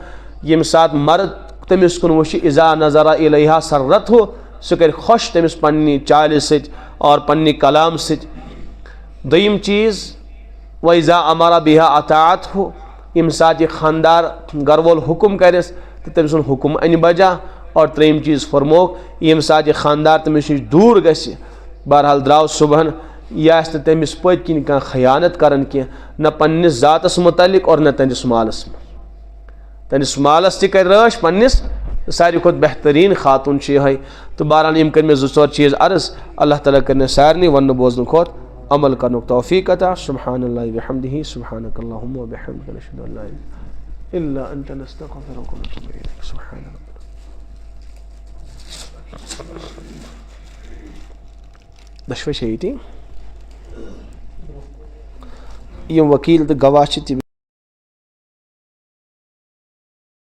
ییٚمہِ ساتہٕ مرد تٔمِس کُن وٕچھِ اذا نظرا الیہا سرتہُ سُہ کرِ خۄش تٔمِس پننہِ چالہِ سۭتۍ اور پننہِ کلام سۭتۍ دوٚیِم چیٖز وَإِذا أَمَرَ بِهَا أَطَاعَتْهُ ییٚمہِ ساتہٕ یہِ خاندار گرٕ وول حُکُم کرٮ۪س تہٕ تٔمۍ سُنٛد حُکُم انہِ بجا اور ترٛیٚیِم چیٖز فرموکھ ییٚمہِ ساتہٕ یہِ خاندار تٔمِس نِش دوٗر گژھِ بہرحال درٛاو صُبحن یہِ آسہِ نہٕ تٔمِس پٔتۍ کِنۍ کانٛہہ خیانت کران کینٛہہ نہ پننِس ذاتس متعلق اور نہ تٔہنٛدِس مالس منٛز تٔہنٛدِس مالس تہِ کرِ رٲچھ پننِس ساروی کھۄتہٕ بہتریٖن خاتوٗن چھِ یِہوے تہٕ بہرحال یِم کٔرۍ مےٚ زٕ ژور چیٖز عرض اللہ تعالیٰ کٔرۍ مےٚ سارنٕے وننہٕ بوزنہٕ کھۄتہٕ عمل کرنُک توفیٖق عطا سبحان اللہ وبحمدہ سبحانک اللہم وبحمدک نشہد ان لا الہ الا انت نستغفرک ونتوب الیک سبحان ربک دۄشوے چھےٚ ییٚتی یِم وکیٖل تہٕ گواہ چھِ تِم